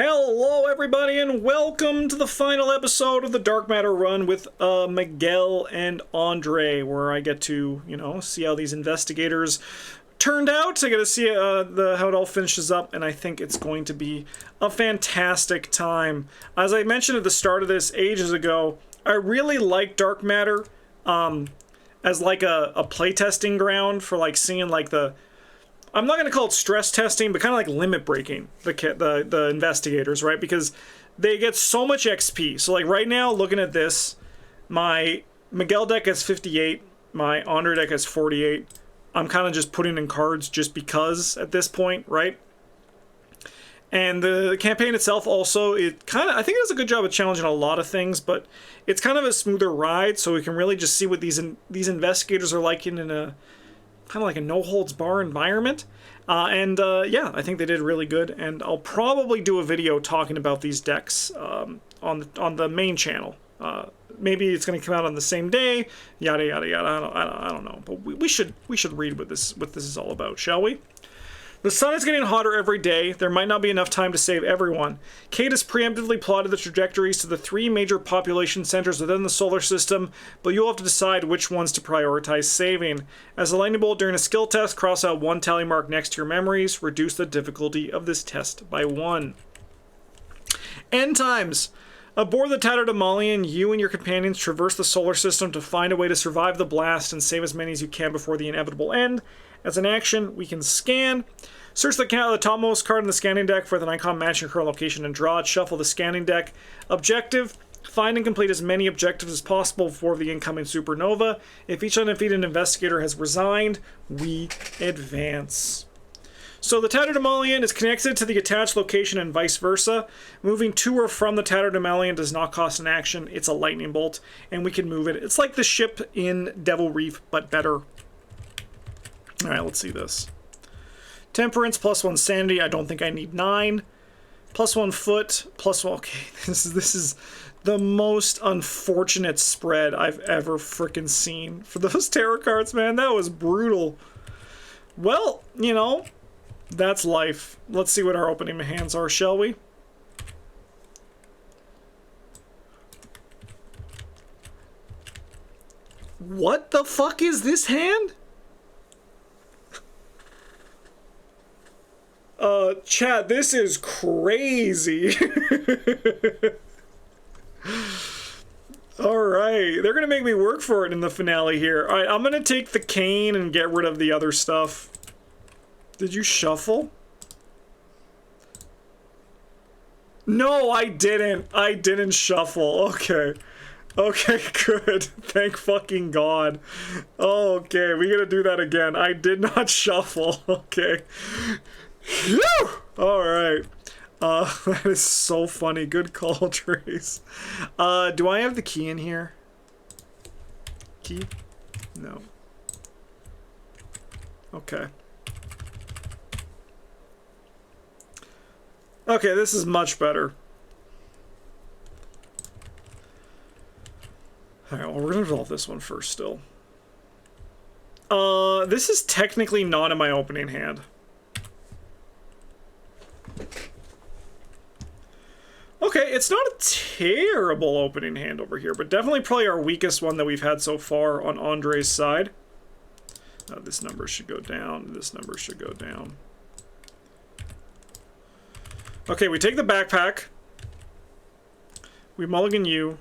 Hello everybody and welcome to the final episode of the Dark Matter run with Miguel and Andre, where I get to, see how these investigators turned out. I get to see how it all finishes up, and I think it's going to be a fantastic time. As I mentioned at the start of this ages ago, I really like Dark Matter as like a playtesting ground for like seeing like I'm not going to call it stress testing, but kind of like limit breaking the investigators, right? Because they get so much XP. So like right now, looking at this, my Miguel deck has 58, my Andre deck has 48. I'm kind of just putting in cards just because at this point, right? And the campaign itself also, I think it does a good job of challenging a lot of things, but it's kind of a smoother ride, so we can really just see what these investigators are like in a kind of like a no-holds-bar environment. Yeah, I think they did really good, and I'll probably do a video talking about these decks on the main channel. Maybe it's going to come out on the same day, yada yada yada. I don't know, but we should read what this is all about, shall we? The sun is getting hotter every day. There might not be enough time to save everyone. Kate has preemptively plotted the trajectories to the 3 major population centers within the solar system, but you'll have to decide which ones to prioritize saving. As a lightning bolt during a skill test, cross out 1 tally mark next to your memories. Reduce the difficulty of this test by 1. End times. Aboard the Tatterdemalion, you and your companions traverse the solar system to find a way to survive the blast and save as many as you can before the inevitable end. As an action, we can scan. Search the topmost card in the scanning deck for the icon matching your current location and draw it. Shuffle the scanning deck. Objective: find and complete as many objectives as possible before the incoming supernova. If each undefeated investigator has resigned, we advance. So the Tatterdemalion is connected to the attached location and vice versa. Moving to or from the Tatterdemalion does not cost an action. It's a lightning bolt, and we can move it. It's like the ship in Devil Reef, but better. Alright, let's see this. Temperance, +1 sanity. I don't think I need 9. +1 foot, +1... Okay, this is the most unfortunate spread I've ever frickin' seen. For those tarot cards, man, that was brutal. Well, that's life. Let's see what our opening hands are, shall we? What the fuck is this hand? Chat, this is crazy. Alright, they're gonna make me work for it in the finale here. Alright, I'm gonna take the cane and get rid of the other stuff. Did you shuffle? No, I didn't. I didn't shuffle. Okay. Okay, good. Thank fucking God. Okay, we gotta do that again. I did not shuffle. Okay. Phew! Alright. That is so funny. Good call, Trace. Do I have the key in here? Key? No. Okay. Okay, this is much better. Alright, well, we're gonna resolve this one first still. This is technically not in my opening hand. Okay, it's not a terrible opening hand over here, but definitely probably our weakest one that we've had so far on Andre's side. This number should go down. This number should go down. Okay, we take the backpack. We mulligan you.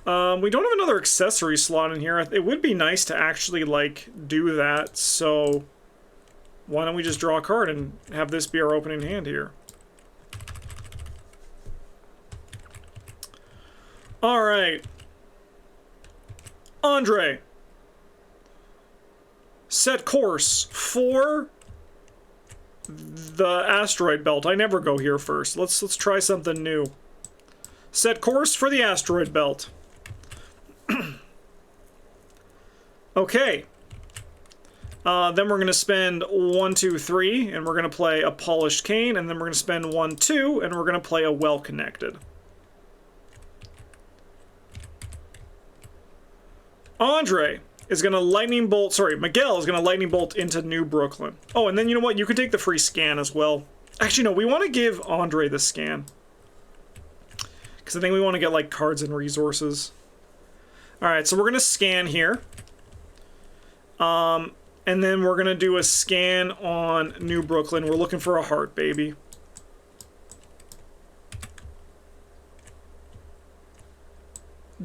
We don't have another accessory slot in here. It would be nice to actually, like, do that, so why don't we just draw a card and have this be our opening hand here? Alright. Andre. Set course for the asteroid belt. I never go here first. Let's try something new. Set course for the asteroid belt. Okay. Then we're going to spend 1, 2, 3, and we're going to play a polished cane, and then we're going to spend 1, 2, and we're going to play a well-connected. Andre is going to lightning bolt, sorry, Miguel is going to lightning bolt into New Brooklyn. Oh, and then you know what? You could take the free scan as well. Actually, no, we want to give Andre the scan. Because I think we want to get, like, cards and resources. Alright, so we're going to scan here. And then we're going to do a scan on New Brooklyn. We're looking for a heart, baby.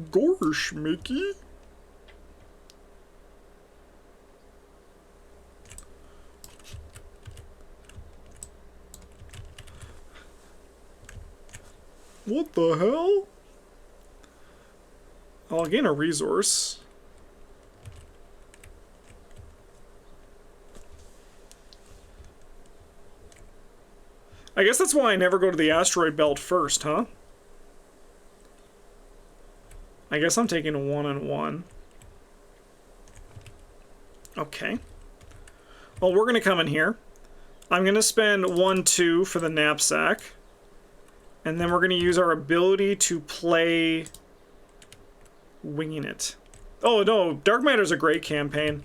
Gosh, Mickey. What the hell? I'll gain a resource. I guess that's why I never go to the asteroid belt first, huh? I guess I'm taking a 1-on-1. Okay. Well, we're gonna come in here. I'm gonna spend 1-2 for the knapsack. And then we're going to use our ability to play Winging It. Oh, no. Dark Matter's a great campaign.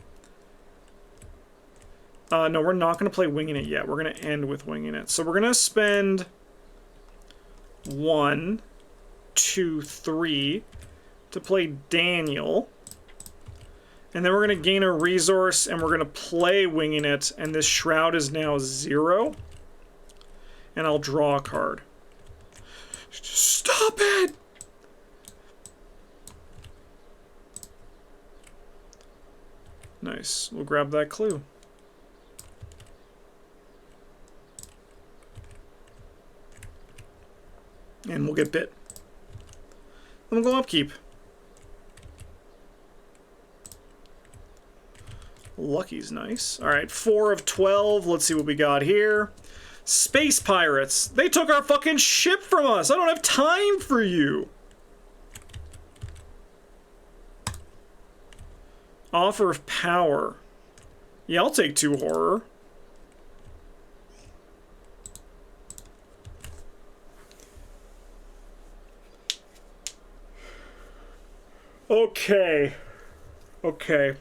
No, we're not going to play Winging It yet. We're going to end with Winging It. So we're going to spend 1, 2, 3 to play Daniel. And then we're going to gain a resource, and we're going to play Winging It. And this Shroud is now 0. And I'll draw a card. Stop it! Nice. We'll grab that clue. And we'll get bit. Then we'll go upkeep. Lucky's nice. Alright, 4 of 12. Let's see what we got here. Space pirates! They took our fucking ship from us! I don't have time for you! Offer of power. Yeah, I'll take 2 horror. Okay. Okay.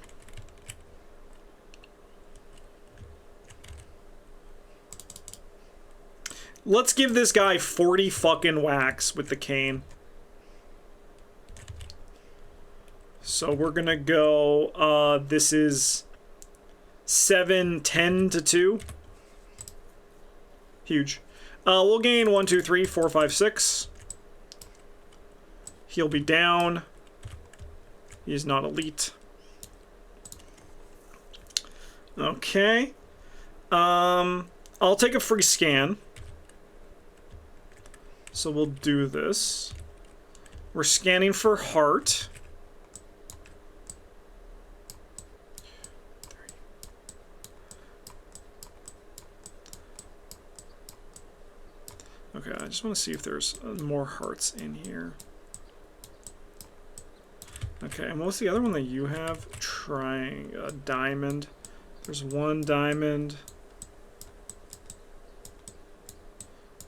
Let's give this guy 40 fucking whacks with the cane. So we're gonna go, this is 7-10 to 2. Huge. We'll gain 1, 2, 3, 4, 5, 6. He'll be down. He's not elite. Okay. I'll take a free scan. So we'll do this. We're scanning for heart. Okay, I just want to see if there's more hearts in here. Okay, and what's the other one that you have? Trying a diamond. There's 1 diamond.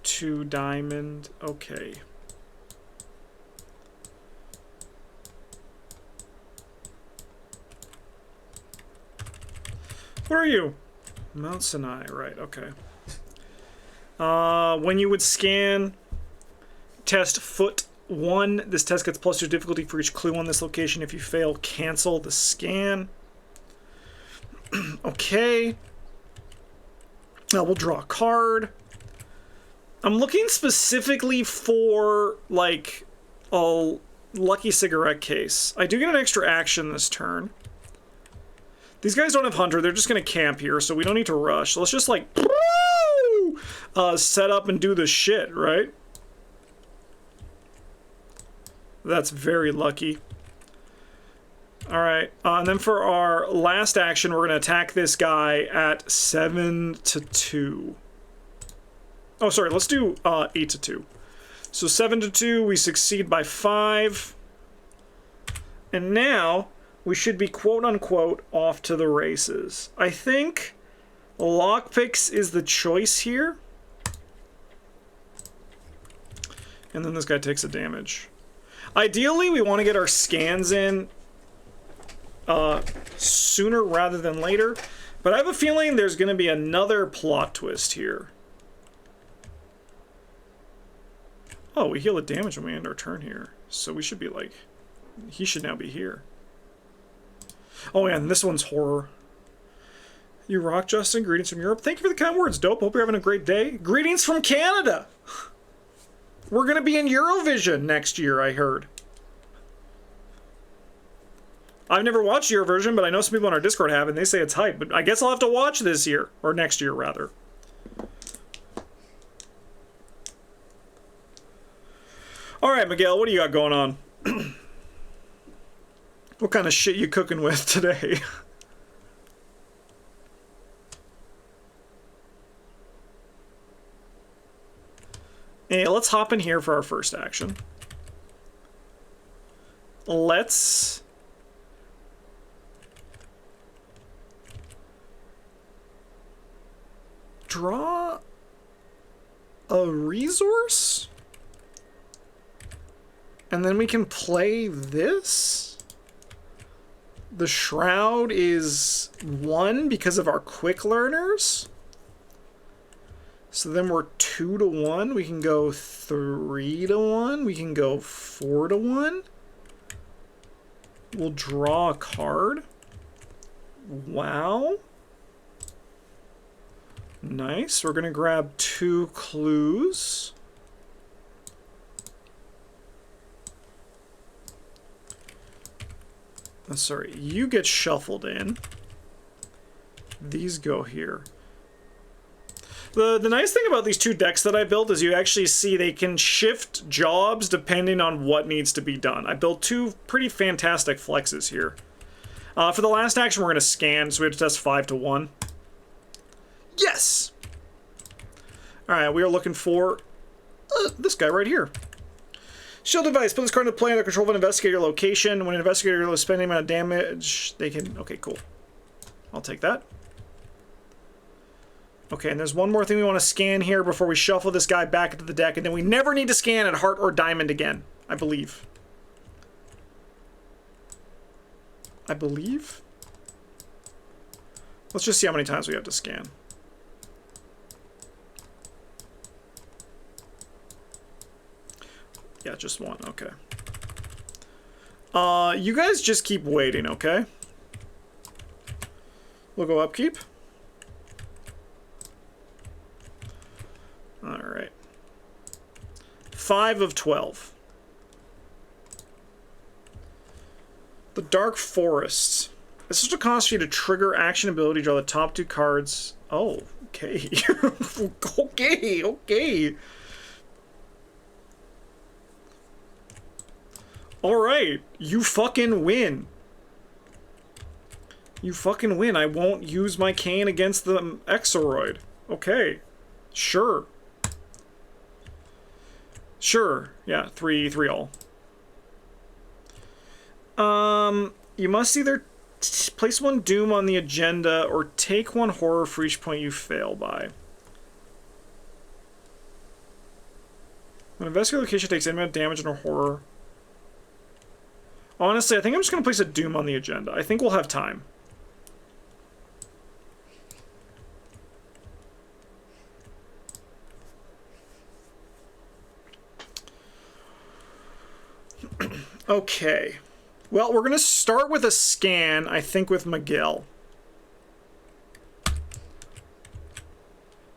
2 diamond. Okay. What are you? Mount Sinai, right, okay. When you would scan test foot 1, this test gets +2 difficulty for each clue on this location. If you fail, cancel the scan. Okay. Now we'll draw a card. I'm looking specifically for, like, a lucky cigarette case. I do get an extra action this turn. These guys don't have Hunter. They're just going to camp here, so we don't need to rush. So let's just, like, set up and do the shit, right? That's very lucky. Alright, and then for our last action, we're going to attack this guy at 7 to 2. Oh, sorry, let's do 8 to 2. So 7 to 2, we succeed by 5. And now, we should be quote-unquote off to the races. I think lockpicks is the choice here. And then this guy takes a damage. Ideally, we want to get our scans in sooner rather than later. But I have a feeling there's going to be another plot twist here. Oh, we heal the damage when we end our turn here. So we should be like... He should now be here. Oh, yeah, and this one's horror. You rock, Justin. Greetings from Europe. Thank you for the kind words, Dope. Hope you're having a great day. Greetings from Canada! We're gonna be in Eurovision next year, I heard. I've never watched Eurovision, but I know some people on our Discord have, and they say it's hype. But I guess I'll have to watch this year. Or next year, rather. Alright, Miguel, what do you got going on? What kind of shit you cooking with today? Hey, let's hop in here for our first action. Let's... draw a resource? And then we can play this? The Shroud is 1 because of our quick learners. So then we're 2 to 1. We can go 3 to 1. We can go 4 to 1. We'll draw a card. Wow. Nice. We're going to grab 2 clues. Oh, sorry, you get shuffled in. These go here. The nice thing about these 2 decks that I built is you actually see they can shift jobs depending on what needs to be done. I built 2 pretty fantastic flexes here. For the last action, we're going to scan, so we have to test 5 to 1. Yes! Alright, we are looking for this guy right here. Shield device. Put this card into play under control of an investigator location. When an investigator is spending amount of damage, they can... Okay, cool. I'll take that. Okay, and there's one more thing we want to scan here before we shuffle this guy back into the deck, and then we never need to scan at heart or diamond again, I believe. I believe? Let's just see how many times we have to scan. Yeah, just 1, okay. You guys just keep waiting, okay? We'll go upkeep. Alright. 5 of 12. The Dark Forest. This is to cost you to trigger action ability, draw the top 2 cards. Oh, okay. Okay, okay. Alright, you fucking win. You fucking win. I won't use my cane against the Exoroid. Okay. Sure. Sure. Yeah, 3 all. You must either place 1 Doom on the agenda or take 1 horror for each point you fail by. When investigator location takes any amount of damage in a horror... Honestly, I think I'm just going to place a Doom on the agenda. I think we'll have time. Okay. Well, we're going to start with a scan, I think, with Miguel.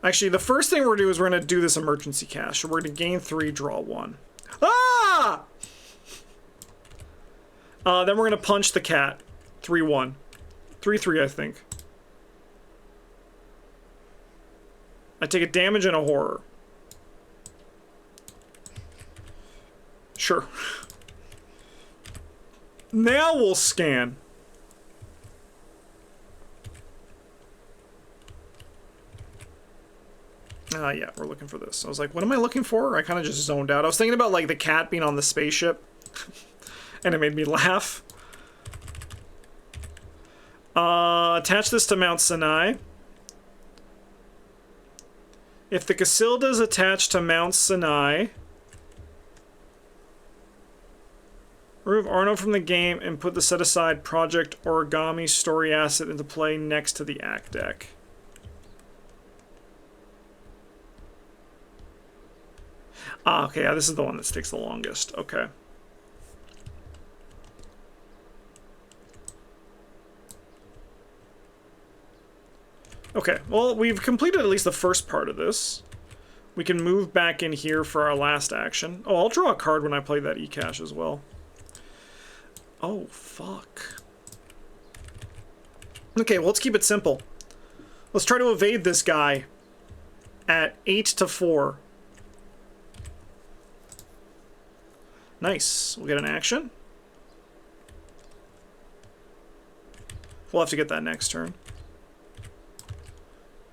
Actually, the first thing we're going to do is we're going to do this emergency cast. So we're going to gain 3, draw 1. Ah! Then we're going to punch the cat. 3-1. 3-3, I think. I take a damage and a horror. Sure. Now we'll scan. Yeah, we're looking for this. I was like, what am I looking for? I kind of just zoned out. I was thinking about, like, the cat being on the spaceship. And it made me laugh. Attach this to Mount Sinai. If the Casilda is attached to Mount Sinai, remove Arno from the game and put the set-aside Project Origami story asset into play next to the Act deck. Ah, okay, yeah, this is the one that takes the longest. Okay. Okay, well, we've completed at least the first part of this. We can move back in here for our last action. Oh, I'll draw a card when I play that E-Cash as well. Oh, fuck. Okay, well, let's keep it simple. Let's try to evade this guy at 8 to 4. Nice. We'll get an action. We'll have to get that next turn.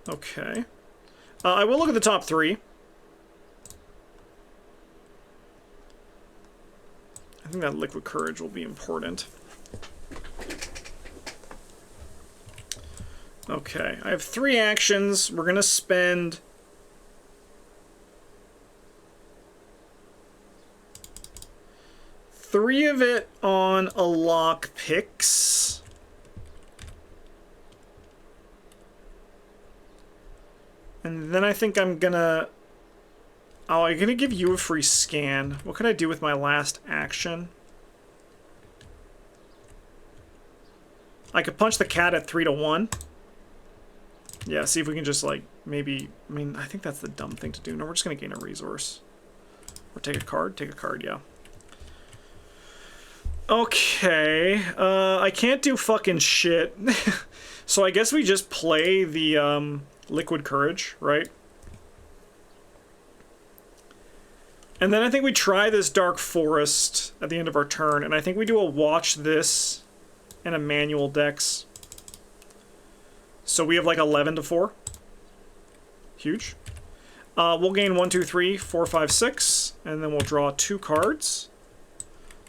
Okay. I will look at the top 3. I think that Liquid Courage will be important. Okay, I have 3 actions. We're gonna spend... three of it on a lock picks. And then I think I'm gonna... Oh, I'm gonna give you a free scan. What can I do with my last action? I could punch the cat at 3 to 1. Yeah, see if we can just, like, maybe... I mean, I think that's the dumb thing to do. No, we're just gonna gain a resource. Or take a card? Take a card, yeah. Okay, I can't do fucking shit. So I guess we just play the, Liquid Courage, right? And then I think we try this Dark Forest at the end of our turn, and I think we do a watch this and a manual dex. So we have like 11 to 4. Huge. We'll gain 1, 2, 3, 4, 5, 6, and then we'll draw 2 cards.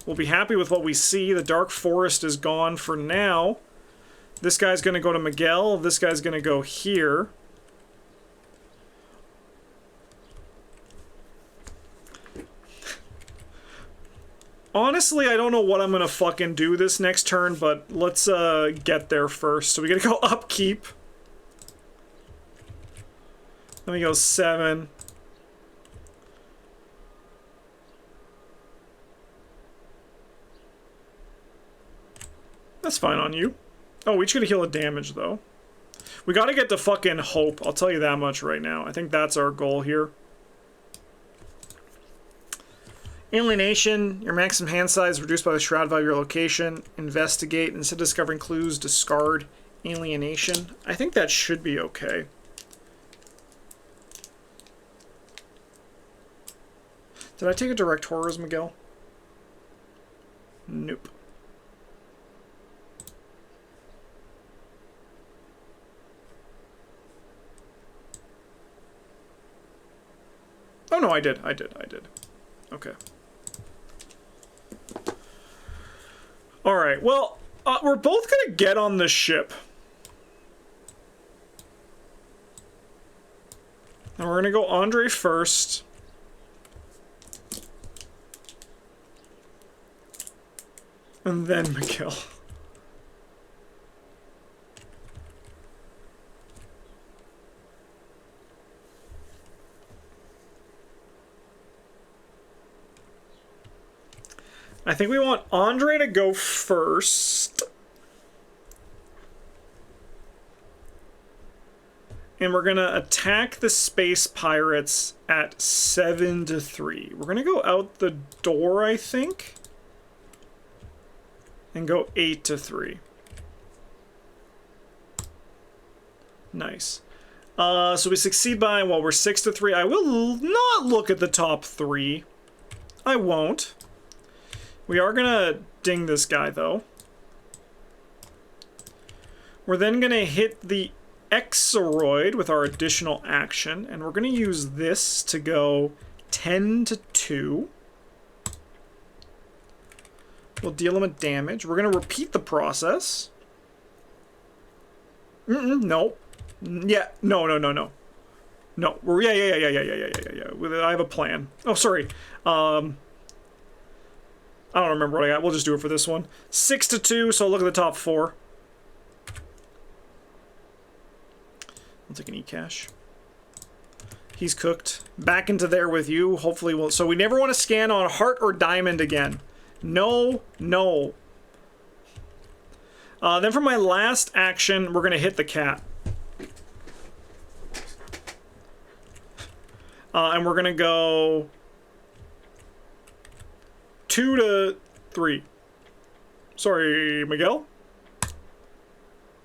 We'll be happy with what we see. The Dark Forest is gone for now. This guy's going to go to Miguel. This guy's going to go here. Honestly, I don't know what I'm going to fucking do this next turn, but let's get there first. So we got to go upkeep. Then we go 7. That's fine on you. Oh, we each gotta heal a damage, though. We gotta get to fucking hope. I'll tell you that much right now. I think that's our goal here. Alienation. Your maximum hand size reduced by the shroud value of your location. Investigate. Instead of discovering clues, discard alienation. I think that should be okay. Did I take a direct horrors, Miguel? Nope. Oh, no, I did. Okay. Alright, well, we're both gonna get on the ship. And we're gonna go Andre first. And then Miguel. I think we want Andre to go first. And we're gonna attack the space pirates at 7 to 3. We're gonna go out the door, I think. And go 8 to 3. Nice. So we succeed by, well, we're 6 to 3. I will not look at the top 3. I won't. We are gonna ding this guy, though. We're then gonna hit the Exoroid with our additional action, and we're gonna use this to go 10 to 2. We'll deal him a damage. We're gonna repeat the process. No. Yeah, no. No, we're, yeah. I have a plan. Oh, sorry. I don't remember what I got. We'll just do it for this one. 6 to 2, so look at the top 4. I'll take an E-Cash. He's cooked. Back into there with you. Hopefully we'll... So we never want to scan on heart or diamond again. No, no. Then for my last action, we're going to hit the cat. And we're going to go 2 to 3. Sorry, Miguel?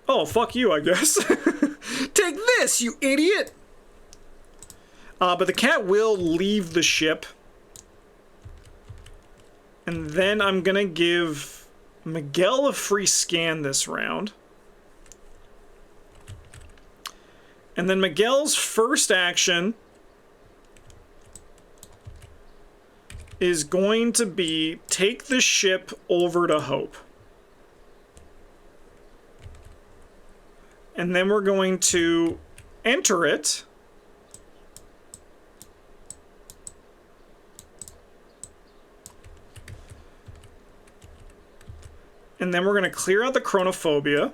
Oh, fuck you, I guess. Take this, you idiot! But the cat will leave the ship. And then I'm gonna give Miguel a free scan this round. And then Miguel's first action is going to be take the ship over to Hope. And then we're going to enter it. And then we're going to clear out the chronophobia.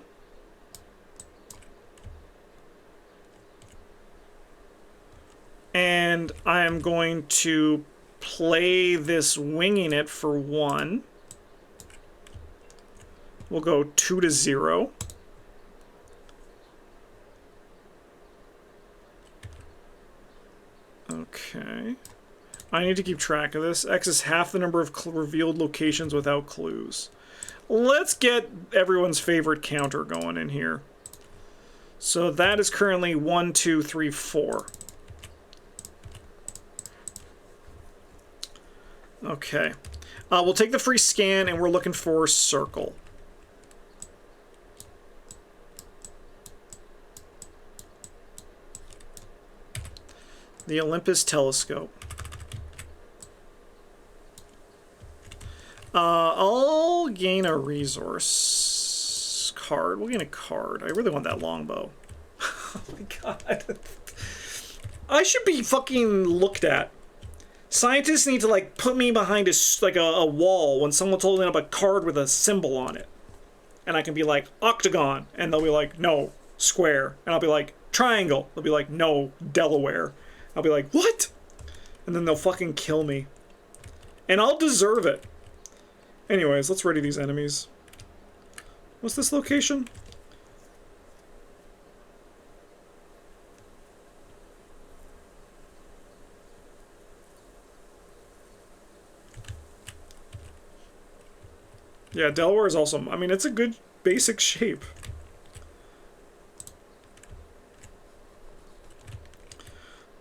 And I am going to play this winging it for 1. We'll go 2 to 0. Okay. I need to keep track of this. X is half the number of revealed locations without clues. Let's get everyone's favorite counter going in here. So that is currently 1, 2, 3, 4. Okay. We'll take the free scan, and we're looking for circle. The Olympus telescope. I'll gain a resource card. We'll gain a card. I really want that longbow. Oh my god. I should be fucking looked at. Scientists need to, like, put me behind a wall when someone told me up a card with a symbol on it. And I can be like, octagon. And they'll be like, no, square. And I'll be like, triangle. They'll be like, no, Delaware. I'll be like, what? And then they'll fucking kill me. And I'll deserve it. Anyways, let's ready these enemies. What's this location? Yeah, Delaware is also... I mean, it's a good basic shape.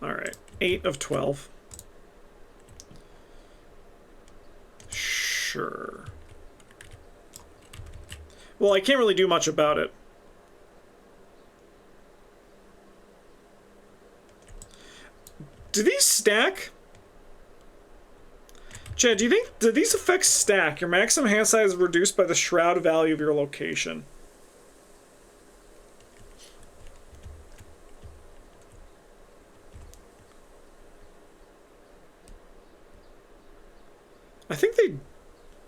Alright, 8 of 12. Sure. Well, I can't really do much about it. Do these stack? Chad, do these effects stack? Your maximum hand size is reduced by the shroud value of your location.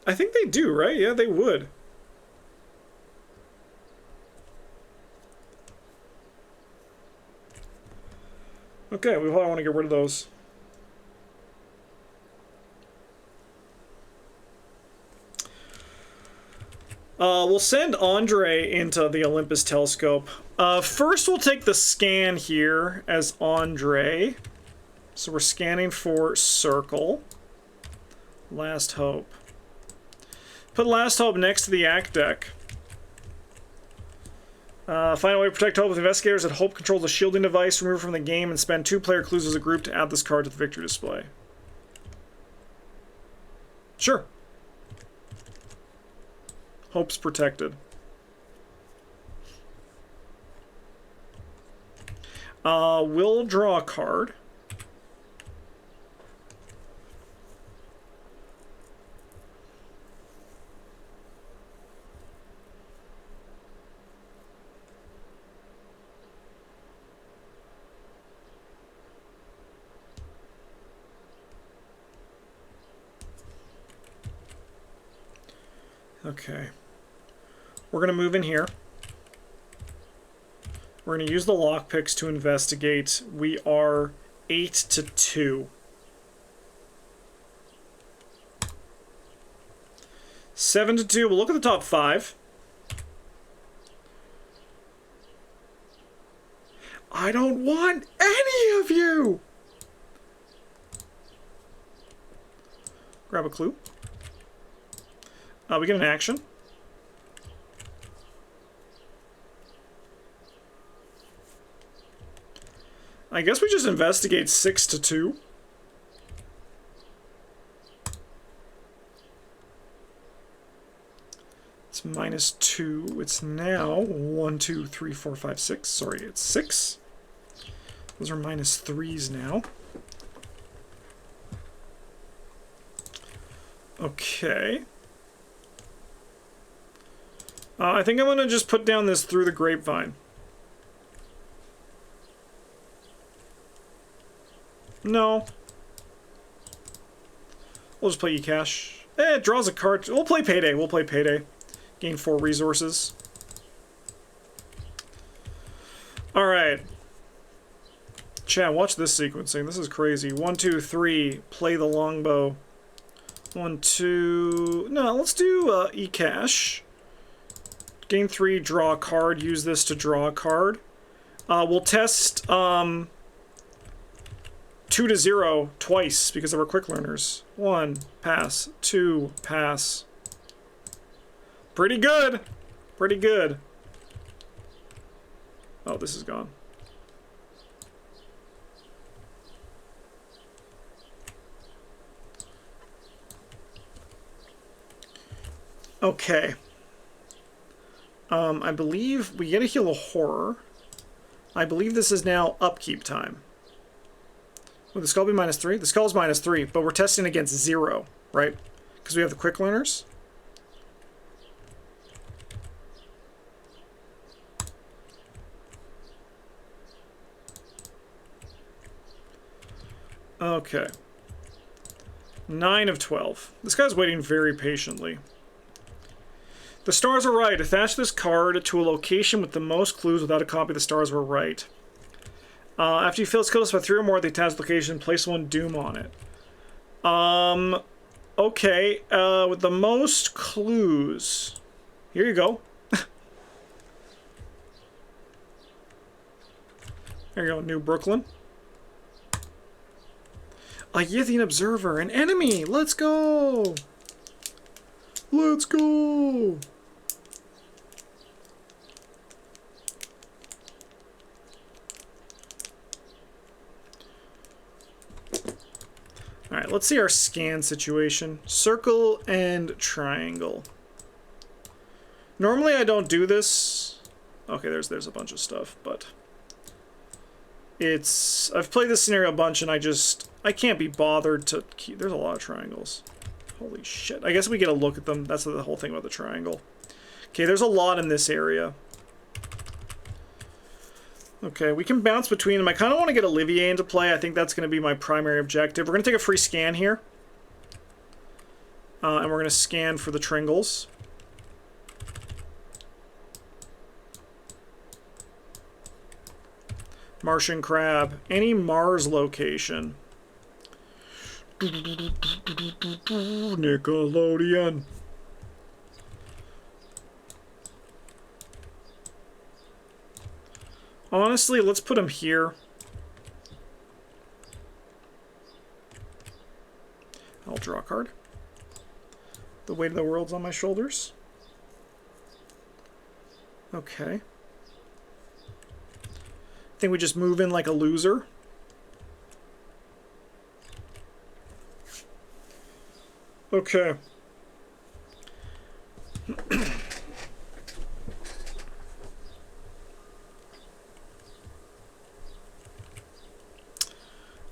I think they do, right? Yeah, they would. Okay, we probably want to get rid of those. We'll send Andre into the Olympus telescope. First, we'll take the scan here as Andre. So we're scanning for circle. Last Hope. Put Last Hope next to the Act deck. Find a way to protect Hope with investigators that Hope controls a shielding device, remove it from the game, and spend 2 player clues as a group to add this card to the victory display. Sure. Hope's protected. We'll draw a card. Okay. We're going to move in here. We're going to use the lockpicks to investigate. We are 8 to 2. 7 to 2. We'll look at the top 5. I don't want any of you! Grab a clue. We get an action. I guess we just investigate 6 to 2. It's minus 2. It's now 1, 2, 3, 4, 5, 6. Sorry, it's 6. Those are minus 3s now. Okay. I think I'm going to just put down this through the grapevine. No. We'll just play eCash. It draws a card. We'll play Payday. We'll play Payday. Gain 4 resources. Alright. Chat, watch this sequencing. This is crazy. 1, 2, 3. Play the longbow. 1, 2... No, let's do eCash. Gain 3, draw a card. Use this to draw a card. We'll test 2 to 0 twice because of our quick learners. 1, pass. 2, pass. Pretty good. Pretty good. Oh, this is gone. Okay. I believe we get a heal of horror. I believe this is now upkeep time. Would the skull be minus 3? The skull's minus 3, but we're testing against 0, right? Because we have the quick learners. Okay. 9 of 12. This guy's waiting very patiently. The stars are right. Attach this card to a location with the most clues without a copy. The stars were right. After you fill skills by 3 or more at the attached location, place 1 doom on it. Okay. With the most clues. Here you go. There you go. New Brooklyn. A Yithian observer. An enemy. Let's go. Let's go. Alright, let's see our scan situation. Circle and triangle. Normally I don't do this. Okay, there's a bunch of stuff, but it's... I've played this scenario a bunch and I can't be bothered to keep... There's a lot of triangles. Holy shit. I guess we get a look at them. That's the whole thing about the triangle. Okay, there's a lot in this area. Okay, we can bounce between them. I kind of want to get Olivier into play. I think that's going to be my primary objective. We're going to take a free scan here. And we're going to scan for the Tringles. Martian crab. Any Mars location. Nickelodeon. Honestly, let's put him here. I'll draw a card. The weight of the world's on my shoulders. Okay. I think we just move in like a loser. Okay.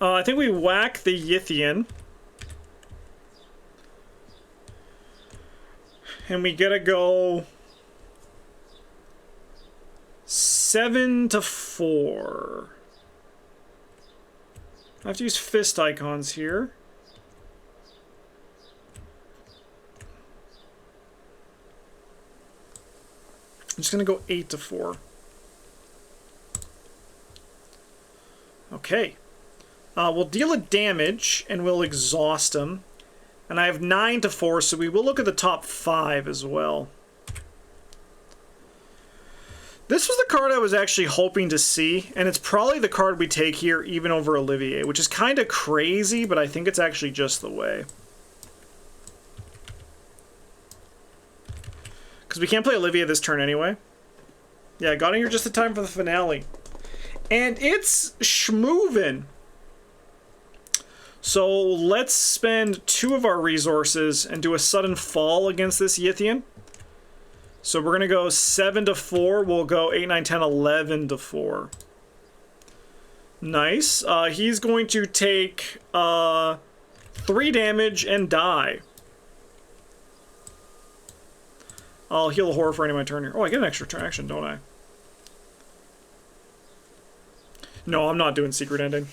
I think we whack the Yithian. And we gotta go 7 to 4. I have to use fist icons here. I'm just gonna go 8 to 4. Okay. We'll deal a damage, and we'll exhaust him. And I have 9 to 4, so we will look at the top 5 as well. This was the card I was actually hoping to see, and it's probably the card we take here even over Olivier, which is kind of crazy, but I think it's actually just the way. Because we can't play Olivier this turn anyway. Yeah, I got in here just in time for the finale. And it's schmoovin'. So let's spend 2 of our resources and do a sudden fall against this Yithian. So we're going to go 7 to 4. We'll go 8, 9, 10, 11 to 4. Nice. He's going to take 3 damage and die. I'll heal a horror for any of my turn here. Oh, I get an extra turn action, don't I? No, I'm not doing secret ending.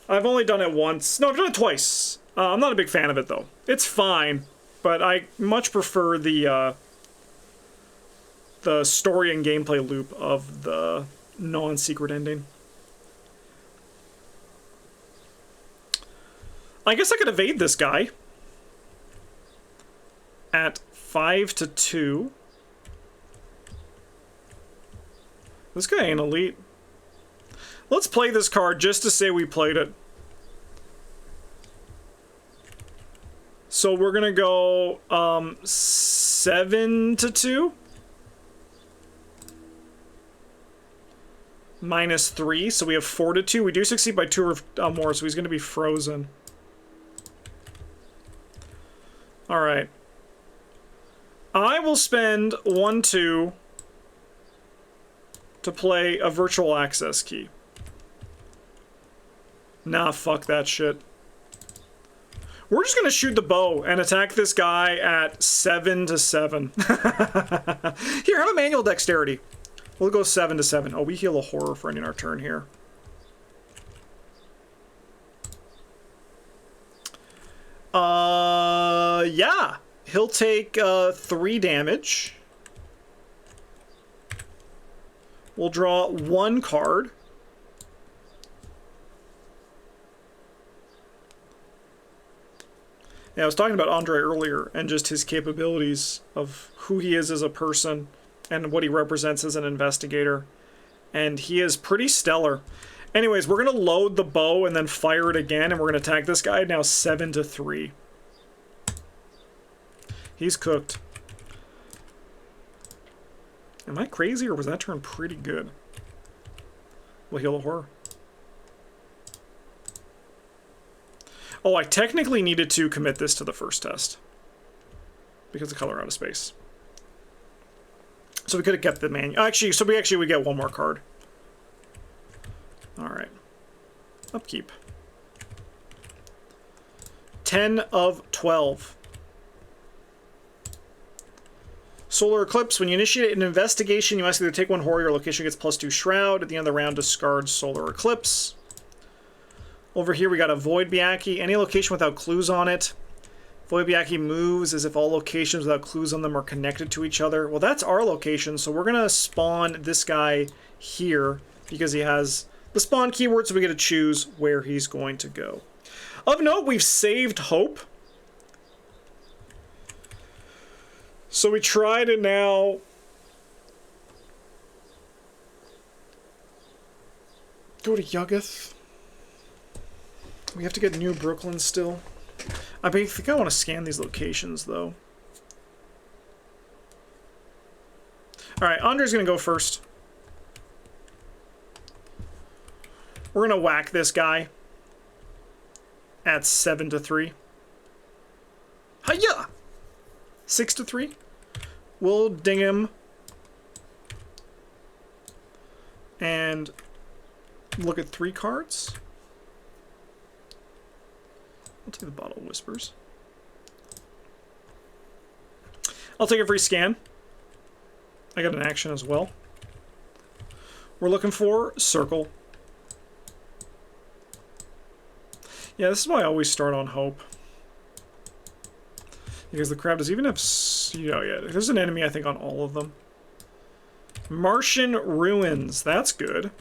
I've only done it once. No, I've done it twice. I'm not a big fan of it, though. It's fine, but I much prefer the story and gameplay loop of the non-secret ending. I guess I could evade this guy at 5 to 2. This guy ain't elite. Let's play this card just to say we played it. So we're gonna go 7 to 2. Minus 3, so we have 4 to 2. We do succeed by 2 or more, so he's gonna be frozen. Alright. I will spend 1, 2 to play a virtual access key. Nah, fuck that shit. We're just gonna shoot the bow and attack this guy at 7 to 7. Here, have a manual dexterity. We'll go 7 to 7. Oh, we heal a horror friend in our turn here. Yeah. He'll take 3 damage. We'll draw 1 card. Yeah, I was talking about Andre earlier and just his capabilities of who he is as a person and what he represents as an investigator. And he is pretty stellar. Anyways, we're going to load the bow and then fire it again, and we're going to attack this guy now 7 to 3. He's cooked. Am I crazy, or was that turn pretty good? We'll heal the horror. Oh, I technically needed to commit this to the first test. Because of color out of space. So we could have kept the manual. Actually, so we get 1 more card. Alright. Upkeep. 10 of 12. Solar Eclipse. When you initiate an investigation, you must either take 1 horror, your location gets +2 shroud. At the end of the round, discard Solar Eclipse. Over here, we got a Void Byaku. Any location without clues on it. Void Byaku moves as if all locations without clues on them are connected to each other. Well, that's our location, so we're going to spawn this guy here because he has the spawn keyword, so we get to choose where he's going to go. Of note, we've saved Hope. So we try to now go to Yuggoth. We have to get New Brooklyn still. I think I want to scan these locations, though. Alright, Andre's going to go first. We're going to whack this guy at 7 to 3. Hiya! 6 to 3. We'll ding him. And look at 3 cards. I'll take the Bottle of Whispers. I'll take a free scan. I got an action as well. We're looking for Circle. Yeah, this is why I always start on Hope. Because the crab does even have... You know, yeah, there's an enemy, I think, on all of them. Martian Ruins. That's good.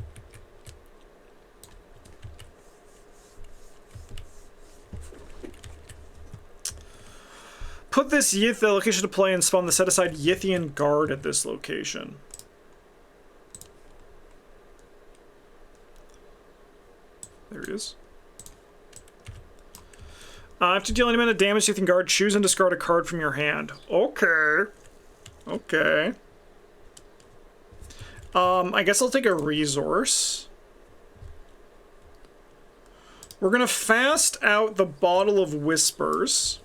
put this the location to play and spawn the set-aside Yithian guard at this location. There it is. After dealing a amount of damage to Yithian guard, choose and discard a card from your hand. Okay. Okay. I guess I'll take a resource. We're gonna fast out the Bottle of Whispers.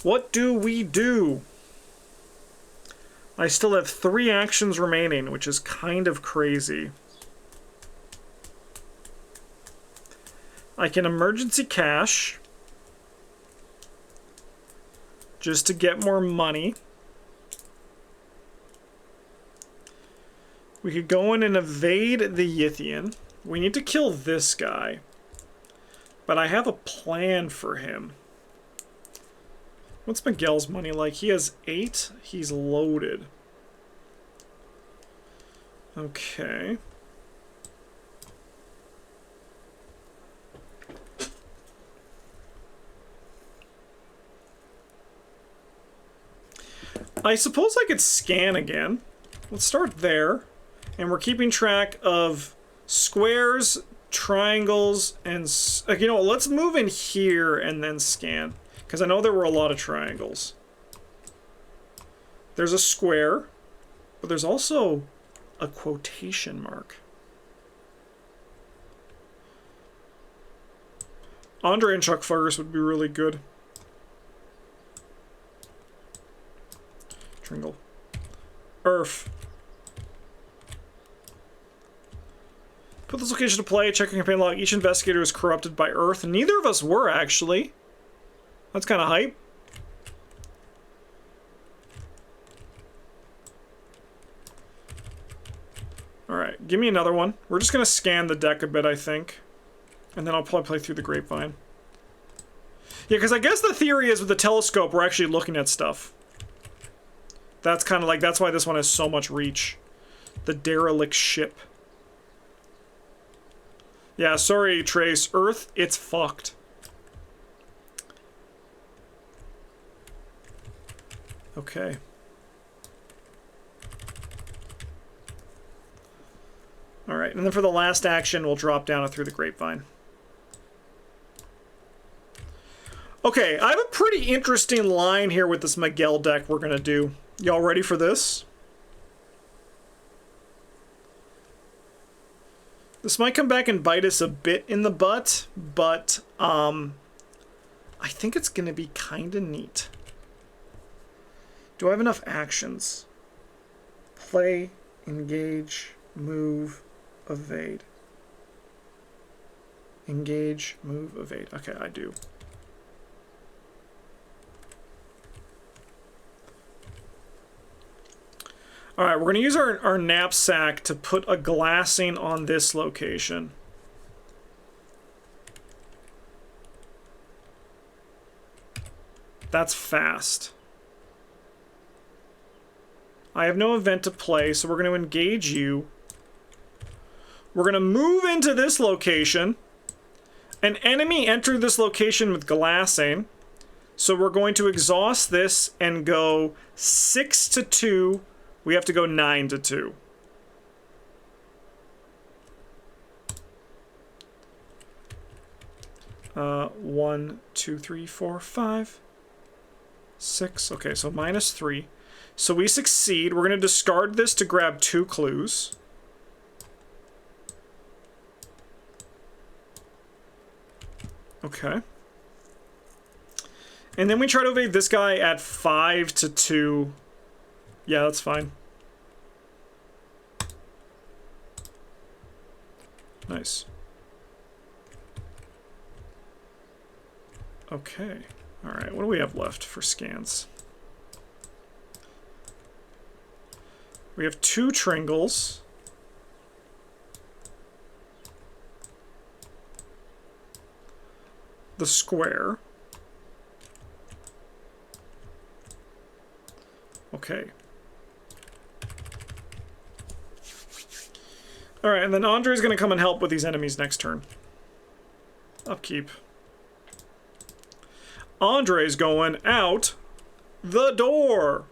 What do we do? I still have 3 actions remaining, which is kind of crazy. I can emergency cash just to get more money. We could go in and evade the Yithian. We need to kill this guy. But I have a plan for him. What's Miguel's money like? He has 8. He's loaded. Okay. I suppose I could scan again. Let's start there. And we're keeping track of squares, triangles, and... you know, let's move in here and then scan. Because I know there were a lot of triangles. There's a square, but there's also a quotation mark. Andre and Chuck Fergus would be really good. Tringle. Earth. Put this location to play, check your campaign log. Each investigator is corrupted by Earth. Neither of us were, actually. That's kind of hype. Alright, give me another one. We're just going to scan the deck a bit, I think. And then I'll probably play through the grapevine. Yeah, because I guess the theory is with the telescope, we're actually looking at stuff. That's kind of like, that's why this one has so much reach. The derelict ship. Yeah, sorry, Trace. Earth, it's fucked. Okay. Alright, and then for the last action, we'll drop down through the grapevine. Okay, I have a pretty interesting line here with this Miguel deck we're gonna do. Y'all ready for this? This might come back and bite us a bit in the butt, but I think it's gonna be kinda neat. Do I have enough actions? Play, engage, move, evade. Engage, move, evade. Okay, I do. Alright, we're going to use our knapsack to put a glassing on this location. That's fast. I have no event to play, so we're going to engage you. We're going to move into this location. An enemy entered this location with glassing. So we're going to exhaust this and go 6 to 2. We have to go 9 to 2. One, two, 3, 4, 5, 6. Okay, so -3. So we succeed. We're going to discard this to grab 2 clues. Okay. And then we try to evade this guy at 5 to 2. Yeah, that's fine. Nice. Okay. Alright, what do we have left for scans? We have 2 Tringles. the square. Okay. Alright, and then Andre's gonna come and help with these enemies next turn. Upkeep. Andre's going out the door.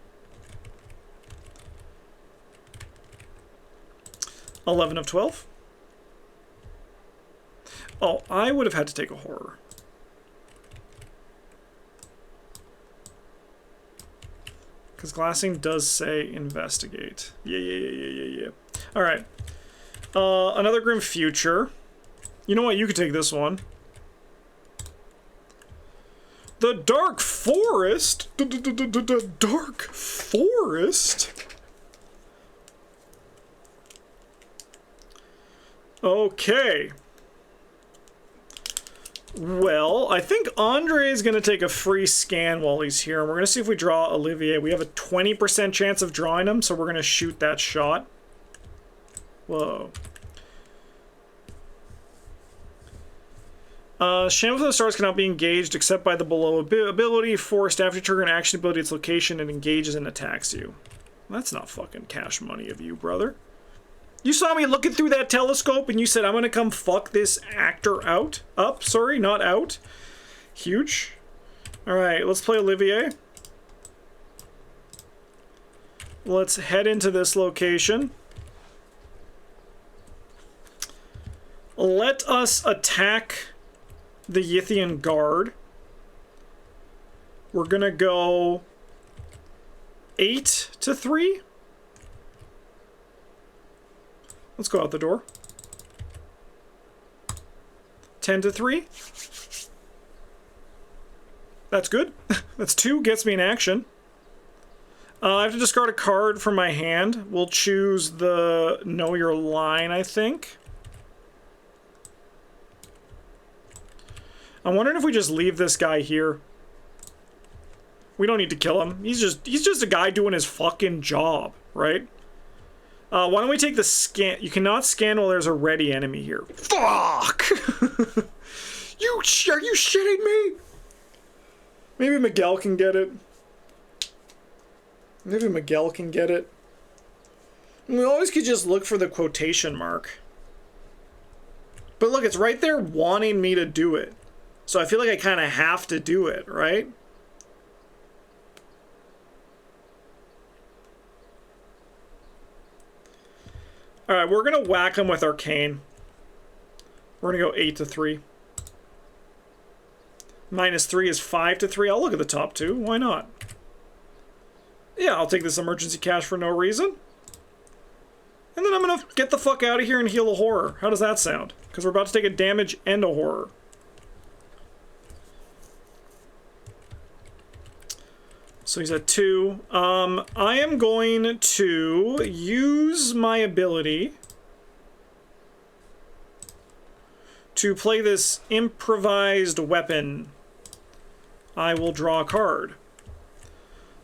11 of 12. Oh, I would have had to take a horror. Because glassing does say investigate. Yeah. Alright. Another Grim Future. You know what? You could take this one. The Dark Forest? Dark Forest? Okay. Well, I think Andre is going to take a free scan while he's here. And we're going to see if we draw Olivier. We have a 20% chance of drawing him, so we're going to shoot that shot. Whoa. Shambles of the Stars cannot be engaged except by the below ability. Forced after you trigger an action ability, its location, and engages and attacks you. That's not fucking cash money of you, brother. You saw me looking through that telescope and you said, I'm gonna come fuck this actor out? Up, sorry, not out. Huge. Alright, let's play Olivier. Let's head into this location. Let us attack the Yithian Guard. We're gonna go 8 to 3. Let's go out the door. 10 to 3. That's good. That's 2. Gets me an action. I have to discard a card from my hand. We'll choose the Know Your Line, I think. I'm wondering if we just leave this guy here. We don't need to kill him. He's just a guy doing his fucking job, right? Why don't we take the scan? You cannot scan while there's a ready enemy here. Fuck! Are you shitting me? Maybe Miguel can get it. Maybe Miguel can get it. We always could just look for the quotation mark. But look, it's right there wanting me to do it. So I feel like I kind of have to do it, right? Alright, we're going to whack him with Arcane. We're going to go 8 to 3. -3 is 5 to 3. I'll look at the top two. Why not? Yeah, I'll take this emergency cash for no reason. And then I'm going to get the fuck out of here and heal a horror. How does that sound? Because we're about to take a damage and a horror. So he's at 2. I am going to use my ability to play this improvised weapon. I will draw a card.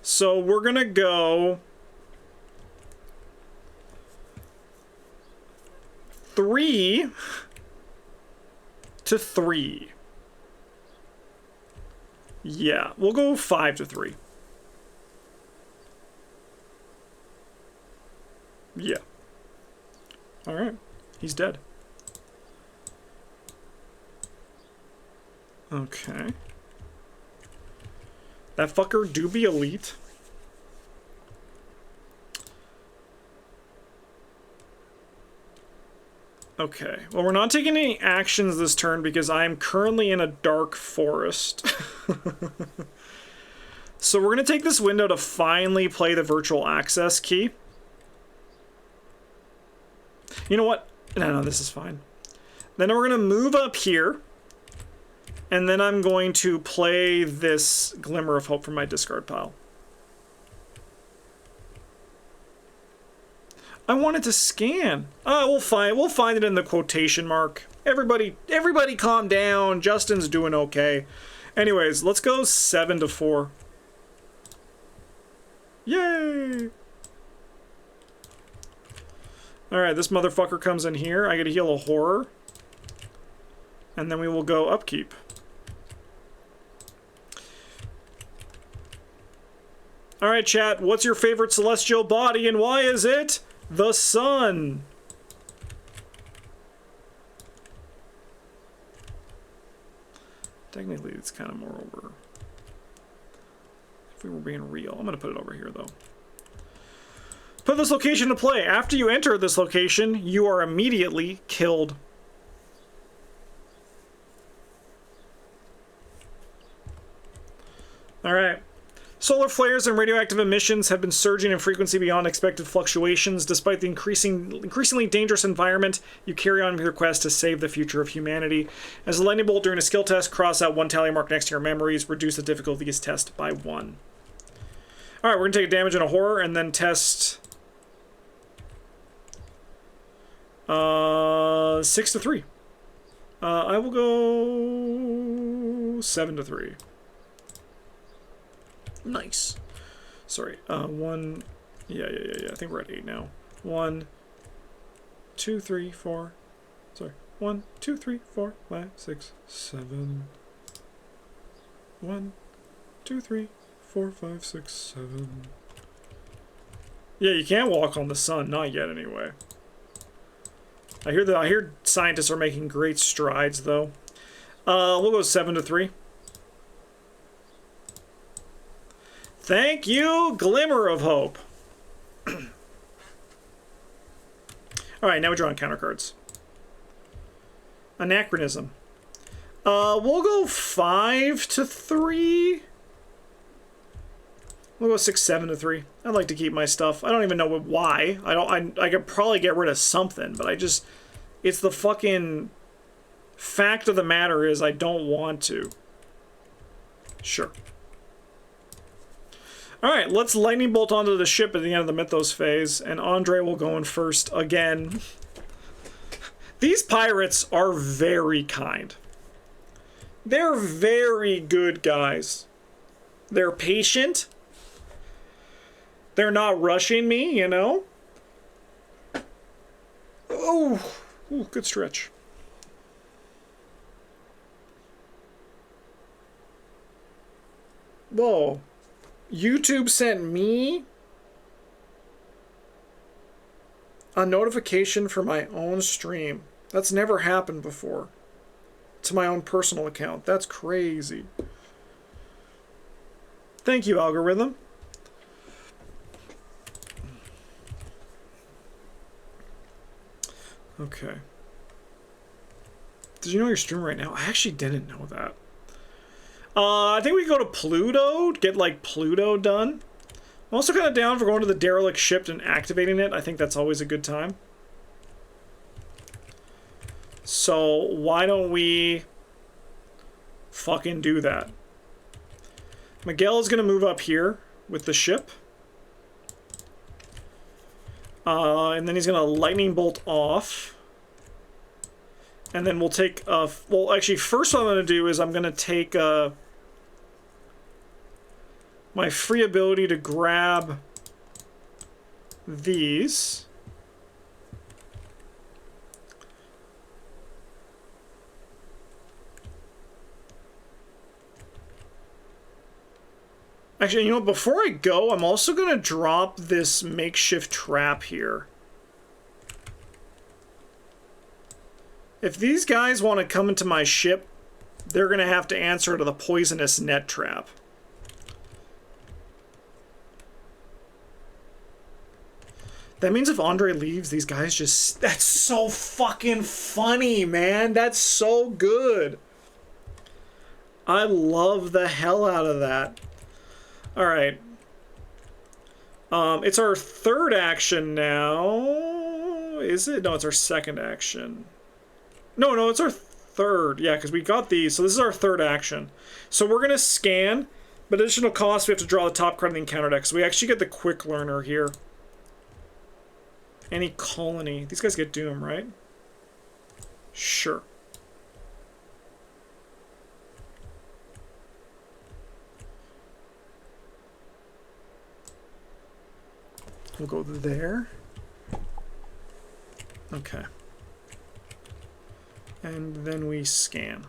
So we're gonna go 3 to 3. Yeah, we'll go 5 to 3. Yeah. Alright. He's dead. Okay. That fucker do be elite. Okay. Well, we're not taking any actions this turn because I am currently in a dark forest. So we're going to take this window to finally play the virtual access key. You know what? No, this is fine. Then we're going to move up here. And then I'm going to play this Glimmer of Hope from my discard pile. I wanted to scan. Oh, we'll find it in the quotation mark. Everybody calm down. Justin's doing okay. Anyways, let's go 7 to 4. Yay! Alright, this motherfucker comes in here. I get to heal a horror. And then we will go upkeep. Alright, chat, what's your favorite celestial body and why is it the sun? Technically, it's kind of more over. If we were being real. I'm going to put it over here, though. Put this location to play. After you enter this location, you are immediately killed. Alright. Solar flares and radioactive emissions have been surging in frequency beyond expected fluctuations. Despite the increasingly dangerous environment, you carry on with your quest to save the future of humanity. As a lightning bolt during a skill test, cross out one tally mark next to your memories. Reduce the difficulty of this test by 1. Alright, we're going to take a damage and a horror and then test... 6 to 3. I will go 7 to 3. Nice. Sorry. 1. Yeah. I think we're at 8 now. 1, 2, 3, 4. Sorry. 1, 2, 3, 4, 5, 6, 7. 1, 2, 3, 4, 5, 6, 7. Yeah, you can't walk on the sun. Not yet, anyway. I hear scientists are making great strides, though. We'll go 7 to 3. Thank you, Glimmer of Hope. Alright, now we draw on counter cards. Anachronism. We'll go 5 to 3. We'll go 6, 7 to 3. I'd like to keep my stuff. I don't even know why. I could probably get rid of something, but it's the fucking fact of the matter is I don't want to. Sure. Alright, let's lightning bolt onto the ship at the end of the Mythos phase, and Andre will go in first again. These pirates are very kind. They're very good guys. They're patient. They're not rushing me, you know? Oh, ooh, good stretch. Whoa. YouTube sent me a notification for my own stream. That's never happened before. To my own personal account. That's crazy. Thank you, algorithm. Okay. Did you know you're streaming right now? I actually didn't know that. I think we go to Pluto, get like Pluto done. I'm also kind of down for going to the derelict ship and activating it. I think that's always a good time. So why don't we fucking do that? Miguel is going to move up here with the ship. And then he's going to lightning bolt off. And then we'll take, well, actually, first what I'm going to do is I'm going to take my free ability to grab these. Actually, you know, before I go, I'm also going to drop this makeshift trap here. If these guys want to come into my ship, they're going to have to answer to the poisonous net trap. That means if Andre leaves, these guys just... That's so fucking funny, man. That's so good. I love the hell out of that. Alright. It's our third action now. Is it? No, it's our second action. No, it's our third. Yeah, because we got these. So this is our third action. So we're going to scan, but additional cost, we have to draw the top card in the encounter deck. So we actually get the quick learner here. Any colony. These guys get Doom, right? Sure. We'll go there. Okay. And then we scan.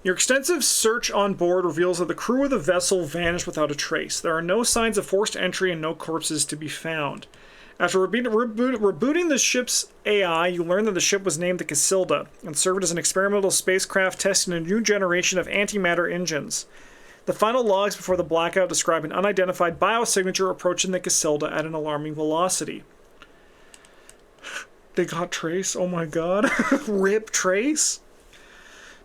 Your extensive search on board reveals that the crew of the vessel vanished without a trace. There are no signs of forced entry and no corpses to be found. After rebooting the ship's AI, you learn that the ship was named the Casilda and served as an experimental spacecraft testing a new generation of antimatter engines. The final logs before the blackout describe an unidentified biosignature approaching the Casilda at an alarming velocity. They got Trace? Oh my god. Rip Trace?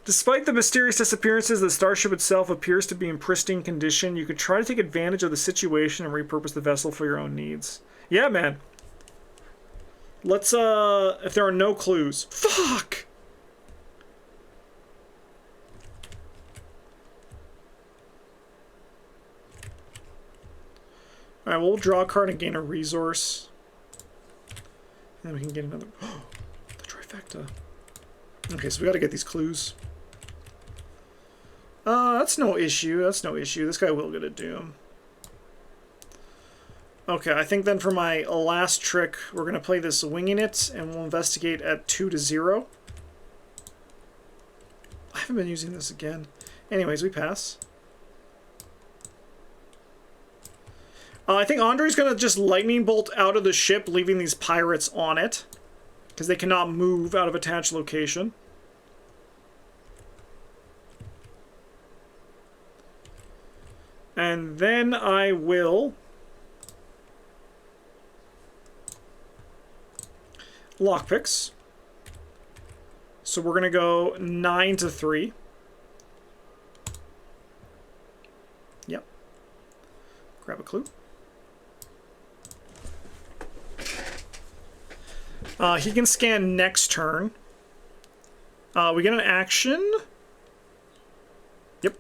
Despite the mysterious disappearances, the starship itself appears to be in pristine condition. You could try to take advantage of the situation and repurpose the vessel for your own needs. Yeah, man. Let's, if there are no clues. Fuck! Alright, we'll draw a card and gain a resource. And then we can get another... Oh, the trifecta. Okay, so we gotta get these clues. That's no issue. That's no issue. This guy will get a doom. Okay, I think then for my last trick, we're going to play this winging it, and we'll investigate at 2-0. I haven't been using this again. Anyways, we pass. I think Andre's going to just lightning bolt out of the ship, leaving these pirates on it, because they cannot move out of attached location. And then I will lockpicks. So we're going to go 9-3. Yep. Grab a clue. He can scan next turn. We get an action. Yep.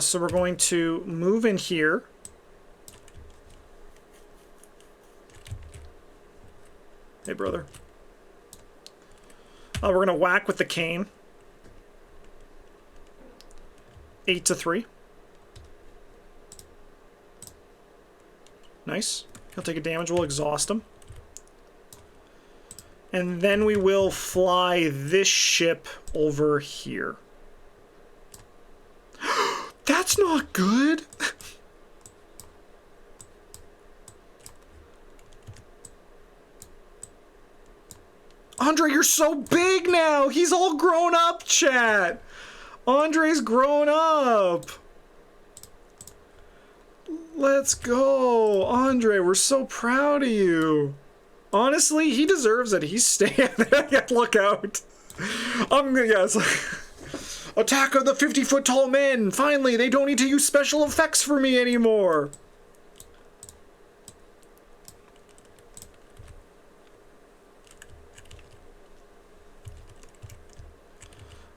So we're going to move in here. Hey, brother. We're going to whack with the cane. 8-3. Nice. He'll take a damage. We'll exhaust him. And then we will fly this ship over here. That's not good! Andre, you're so big now! He's all grown up, chat! Andre's grown up! Let's go! Andre, we're so proud of you! Honestly, he deserves it. He's staying there. Look out. Yes. Attack of the 50-foot tall men. Finally, they don't need to use special effects for me anymore.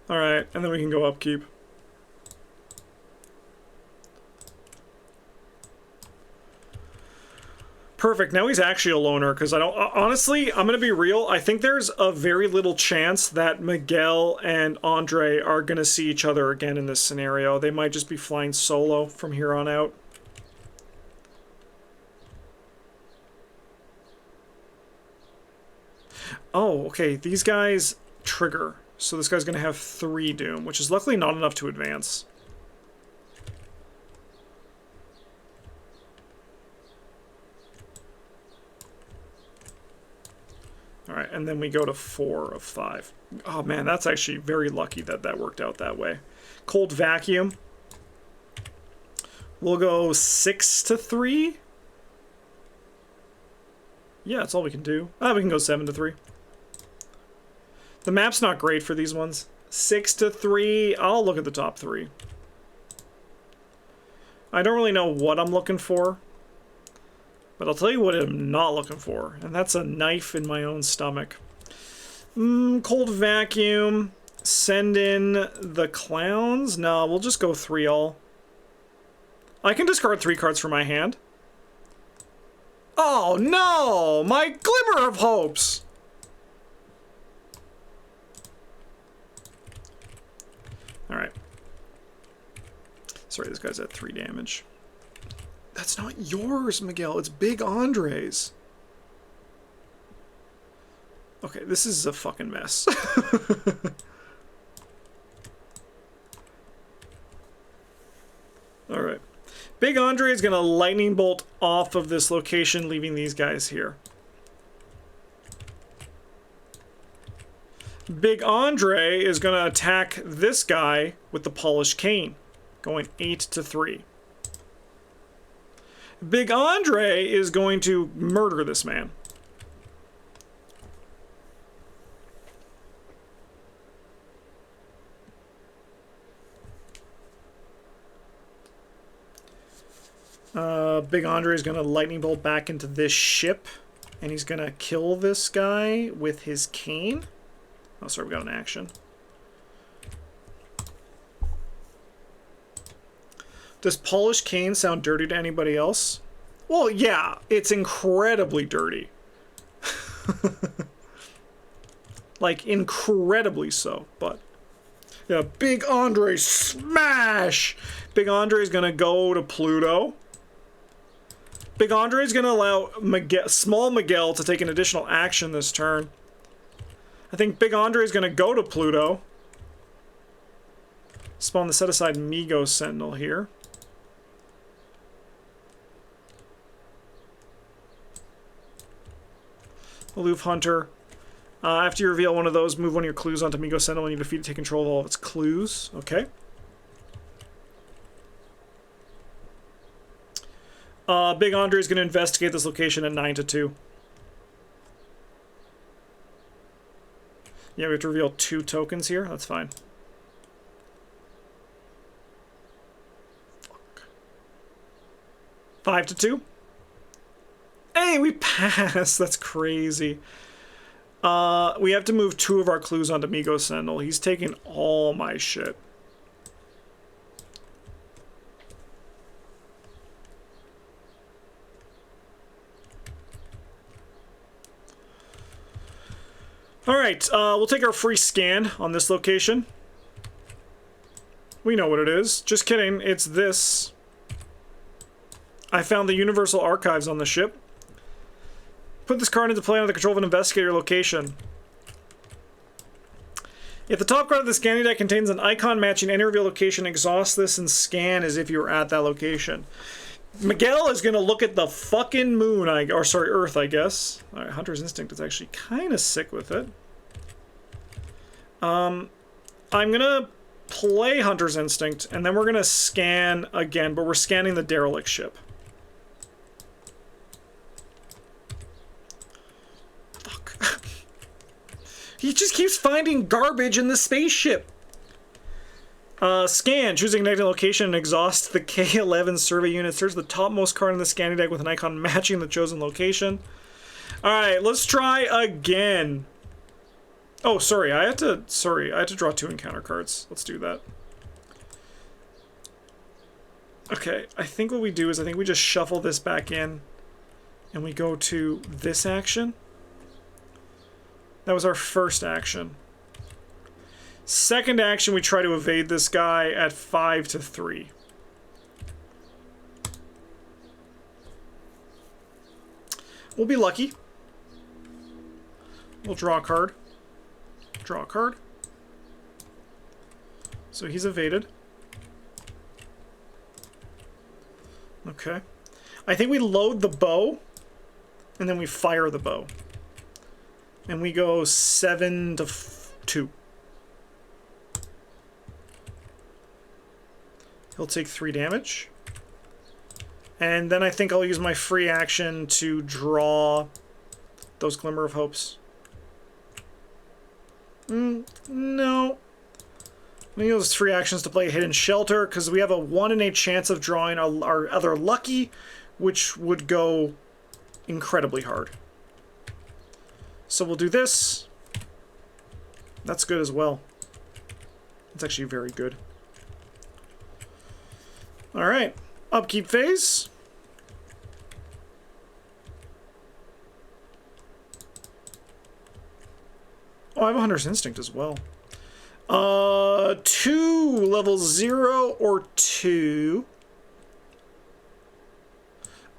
Alright, and then we can go upkeep. Perfect. Now he's actually a loner, because I don't... honestly, I'm going to be real. I think there's a very little chance that Miguel and Andre are going to see each other again in this scenario. They might just be flying solo from here on out. Oh, okay. These guys trigger. So this guy's going to have 3 doom, which is luckily not enough to advance. Alright, and then we go to 4 of 5. Oh man, that's actually very lucky that that worked out that way. Cold vacuum. We'll go 6-3. Yeah, that's all we can do. We can go 7-3. The map's not great for these ones. 6-3. I'll look at the top 3. I don't really know what I'm looking for. But I'll tell you what I'm not looking for, and that's a knife in my own stomach. Cold vacuum. Send in the clowns. No, we'll just go 3 all. I can discard 3 cards from my hand. Oh no! My glimmer of hopes! Alright. Sorry, this guy's at 3 damage. That's not yours, Miguel. It's Big Andre's. Okay, this is a fucking mess. Alright. Big Andre is going to lightning bolt off of this location, leaving these guys here. Big Andre is going to attack this guy with the polished cane, going 8-3. Big Andre is going to murder this man. Big Andre is going to lightning bolt back into this ship, and he's going to kill this guy with his cane. Oh, sorry, we got an action. Does polished cane sound dirty to anybody else? Well, yeah, it's incredibly dirty. Like, incredibly so, but... yeah, Big Andre smash! Big Andre is going to go to Pluto. Big Andre is going to allow Miguel, small Miguel to take an additional action this turn. I think Big Andre is going to go to Pluto. Spawn the set-aside Migo Sentinel here. Aloof Hunter. After you reveal one of those, move one of your clues onto Migo Sentinel when you defeat it, take control of all of its clues. Okay. Big Andre is going to investigate this location at 9-2. Yeah, we have to reveal 2 tokens here. That's fine. Fuck. 5-2. Hey, we passed. That's crazy. We have to move 2 of our clues onto Migo Sentinel. He's taking all my shit. Alright, we'll take our free scan on this location. We know what it is. Just kidding, it's this. I found the Universal Archives on the ship. Put this card into play under the control of an investigator location. If the top card of the scanning deck contains an icon matching any reveal location, exhaust this and scan as if you were at that location. Miguel is going to look at the fucking moon, or sorry, Earth, I guess. Alright, Hunter's Instinct is actually kind of sick with it. I'm going to play Hunter's Instinct, and then we're going to scan again, but we're scanning the derelict ship. Fuck. He just keeps finding garbage in the spaceship. Scan, choose a connecting location and exhaust the K11 survey unit. Search the topmost card in the scanning deck with an icon matching the chosen location. Alright, let's try again. Oh, sorry, I had to draw 2 encounter cards. Let's do that. Okay, I think what we do is I think we just shuffle this back in and we go to this action. That was our first action. Second action, we try to evade this guy at 5-3. We'll be lucky. We'll draw a card. Draw a card. So he's evaded. Okay. I think we load the bow, and then we fire the bow. And we go 7-2. He'll take 3 damage. And then I think I'll use my free action to draw those Glimmer of Hopes. No. I'm going to use 3 actions to play Hidden Shelter, because we have a 1 in 8 chance of drawing our other Lucky, which would go incredibly hard. So we'll do this. That's good as well. It's actually very good. Alright, upkeep phase. Oh, I have a Hunter's Instinct as well. 2, level 0 or 2.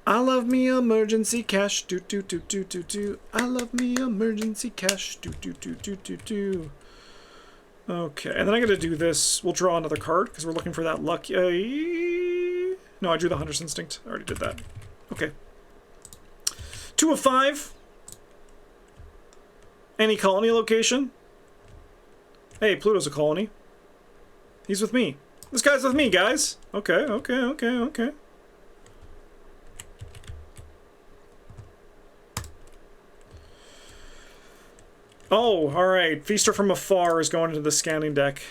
I love me emergency cash, do do do do do do. I love me emergency cash, do do do do do do. Okay, and then I gotta do this. We'll draw another card because we're looking for that lucky. No, I drew the Hunter's Instinct. I already did that. Okay. 2 of 5. Any colony location? Hey, Pluto's a colony. He's with me. This guy's with me, guys. Okay, okay, okay, okay. Oh, alright. Feaster from afar is going into the scanning deck.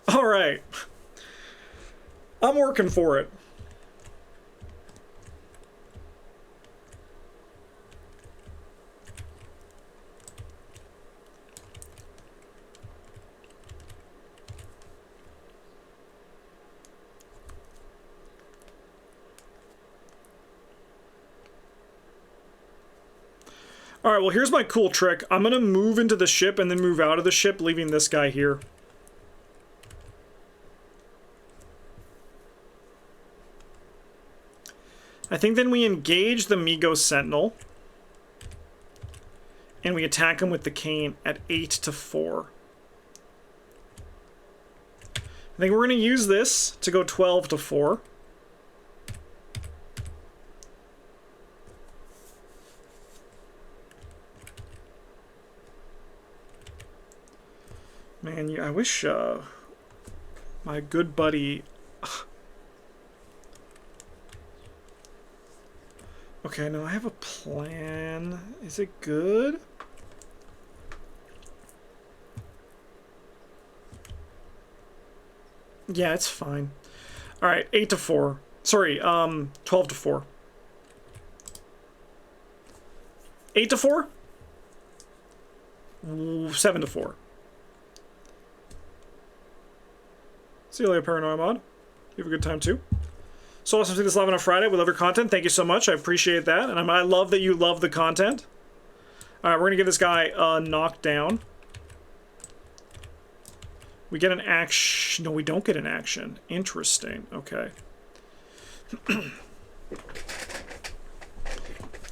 Alright. I'm working for it. Alright, well here's my cool trick. I'm gonna move into the ship and then move out of the ship, leaving this guy here. I think then we engage the Migos Sentinel. And we attack him with the cane at 8 to 4. I think we're gonna use this to go 12 to 4. Man, yeah, I wish my good buddy... Okay, no, I have a plan. Is it good? Yeah, it's fine. Alright, 8 to 4. Sorry, 12 to 4. 8 to 4? 7 to 4. See you later, Paranoia Mod. You have a good time too. So awesome to see this live on a Friday. We love your content. Thank you so much. I appreciate that. And I love that you love the content. Alright, we're going to give this guy a knockdown. We get an action. No, we don't get an action. Interesting. Okay.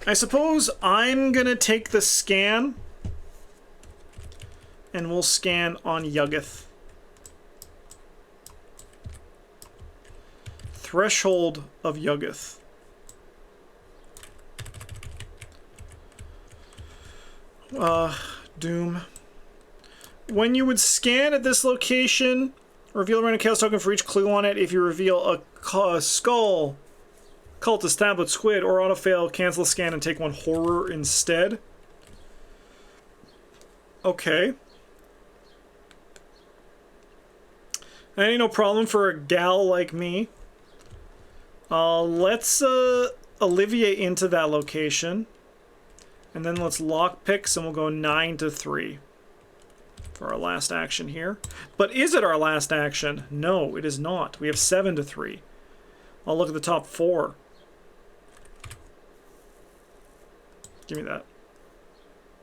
I suppose I'm going to take the scan. And we'll scan on Yuggeth. Threshold of Yuggeth. Doom. When you would scan at this location, reveal a random chaos token for each clue on it. If you reveal a skull, cultist, tablet, squid, or auto fail, cancel a scan and take one horror instead. Okay. That ain't no problem for a gal like me. Let's Olivier into that location. And then let's lock picks and we'll go 9 to 3 for our last action here. But is it our last action? No, it is not. We have 7 to 3. I'll look at the top 4. Give me that.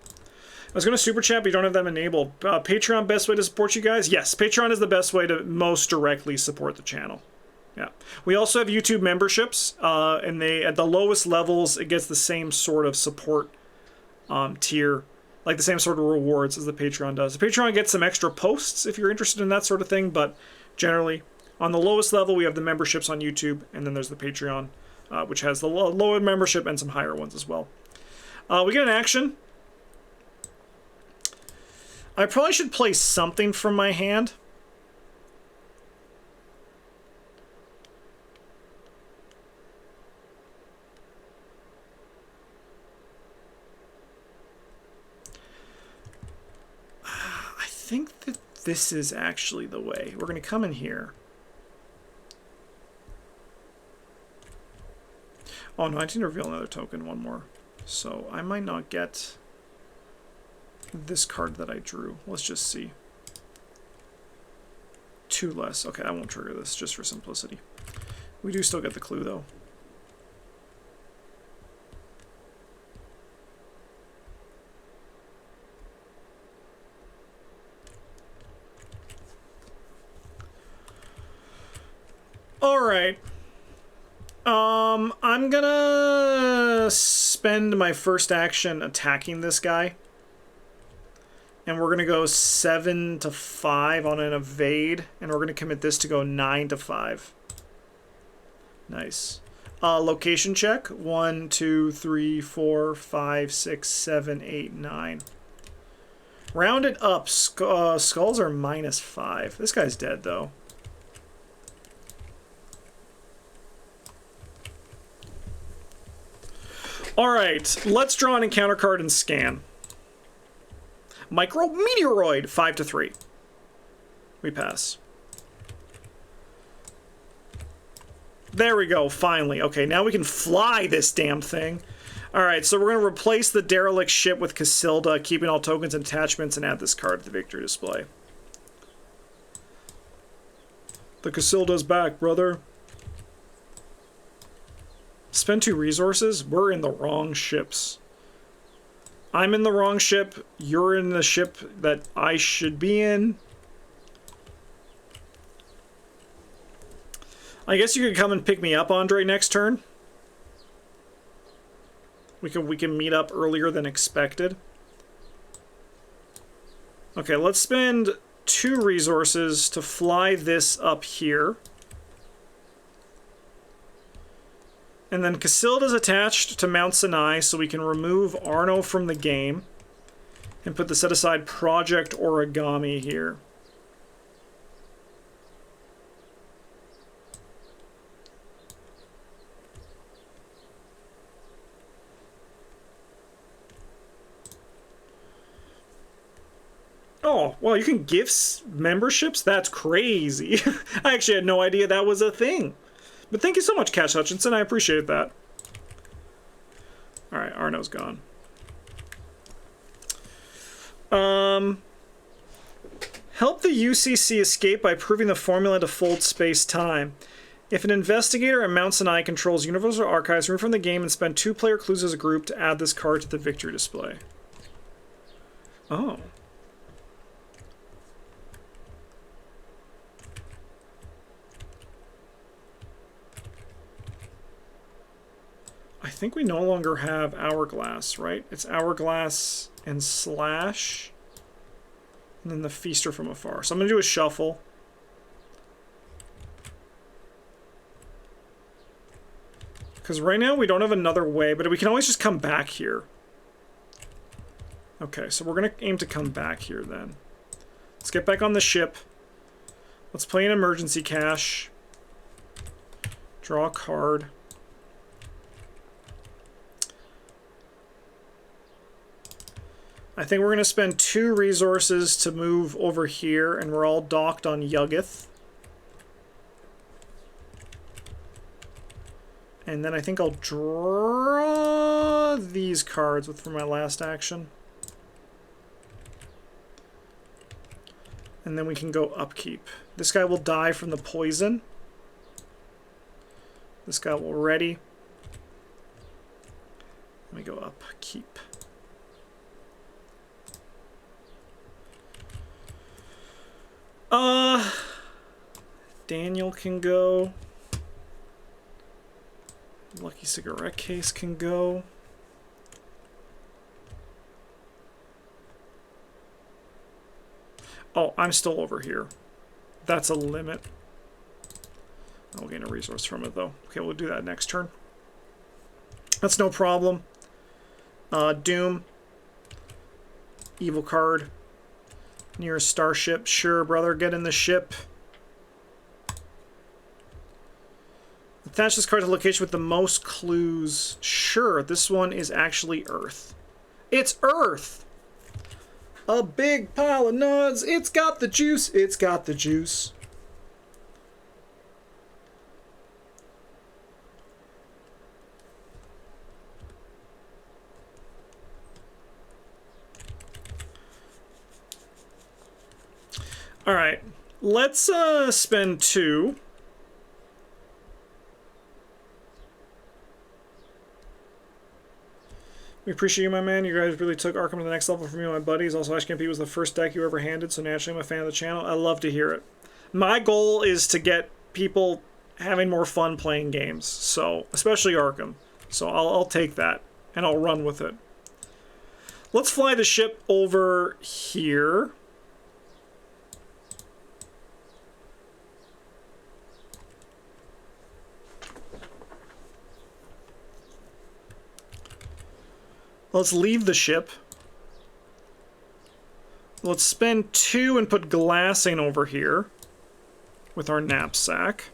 I was going to super chat, but you don't have them enabled. Patreon, best way to support you guys? Yes, Patreon is the best way to most directly support the channel. Yeah. We also have YouTube memberships, and they at the lowest levels, it gets the same sort of support tier, like the same sort of rewards as the Patreon does. The Patreon gets some extra posts if you're interested in that sort of thing, but generally, on the lowest level, we have the memberships on YouTube, and then there's the Patreon, which has the lower membership and some higher ones as well. We get an action. I probably should play something from my hand. I think that this is actually the way. We're going to come in here. Oh no, I need to reveal another token, one more. So I might not get this card that I drew. Let's just see. 2 less. Okay, I won't trigger this just for simplicity. We do still get the clue though. Alright. I'm gonna spend my first action attacking this guy. And we're going to go 7 to 5 on an evade. And we're going to commit this to go 9 to 5. Nice. Location check. 1, 2, 3, 4, 5, 6, 7, 8, 9. Round it up. Skulls are -5. This guy's dead, though. Alright, let's draw an encounter card and scan. Micro Meteoroid, 5 to 3. We pass. There we go, finally. Okay, now we can fly this damn thing. Alright, so we're going to replace the derelict ship with Casilda, keeping all tokens and attachments, and add this card to the victory display. The Casilda's back, brother. Spend 2 resources? We're in the wrong ships. I'm in the wrong ship. You're in the ship that I should be in. I guess you could come and pick me up, Andre, next turn. We can meet up earlier than expected. Okay, let's spend 2 resources to fly this up here. And then Casilda's attached to Mount Sinai, so we can remove Arno from the game and put the set-aside Project Origami here. Oh, well, you can give memberships? That's crazy. I actually had no idea that was a thing. But thank you so much, Cash Hutchinson. I appreciate that. Alright, Arno's gone. Help the UCC escape by proving the formula to fold space-time. If an investigator at Mount Sinai controls Universal Archives, remove from the game and spend 2 player clues as a group to add this card to the victory display. Oh. I think we no longer have Hourglass, right? It's Hourglass and Slash. And then the Feaster from Afar. So I'm going to do a shuffle. Because right now we don't have another way, but we can always just come back here. Okay, so we're going to aim to come back here then. Let's get back on the ship. Let's play an emergency cache. Draw a card. I think we're going to spend 2 resources to move over here, and we're all docked on Yuggith. And then I think I'll draw these cards for my last action. And then we can go upkeep. This guy will die from the poison. This guy will ready. Let me go upkeep. Daniel can go. Lucky Cigarette Case can go. Oh, I'm still over here. That's a limit. I'll gain a resource from it, though. Okay, we'll do that next turn. That's no problem. Doom. Evil card. Nearest starship. Sure, brother, get in the ship. Attach this card to the location with the most clues. Sure, this one is actually Earth. It's Earth! A big pile of nuts. It's got the juice. It's got the juice. Alright, let's spend 2. We appreciate you, my man. You guys really took Arkham to the next level for me and my buddies. Also, Ash Campy was the first deck you ever handed, so naturally I'm a fan of the channel. I love to hear it. My goal is to get people having more fun playing games, so especially Arkham. So I'll take that, and I'll run with it. Let's fly the ship over here. Let's leave the ship. Let's spend 2 and put glassing over here with our knapsack.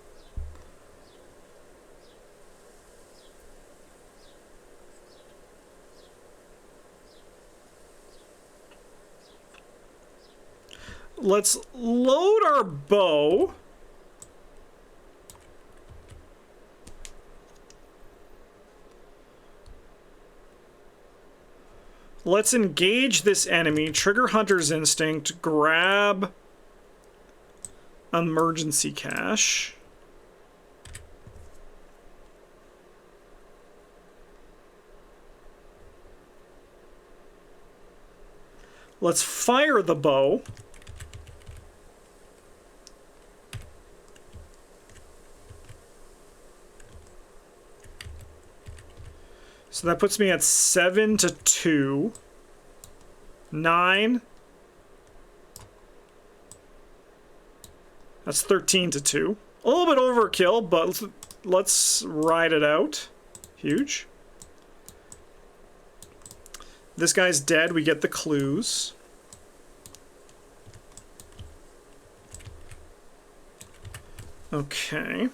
Let's load our bow. Let's engage this enemy, trigger Hunter's Instinct, grab emergency cache. Let's fire the bow. So that puts me at 7-2. 9. That's 13-2. A little bit overkill, but let's ride it out. Huge. This guy's dead. We get the clues. Okay.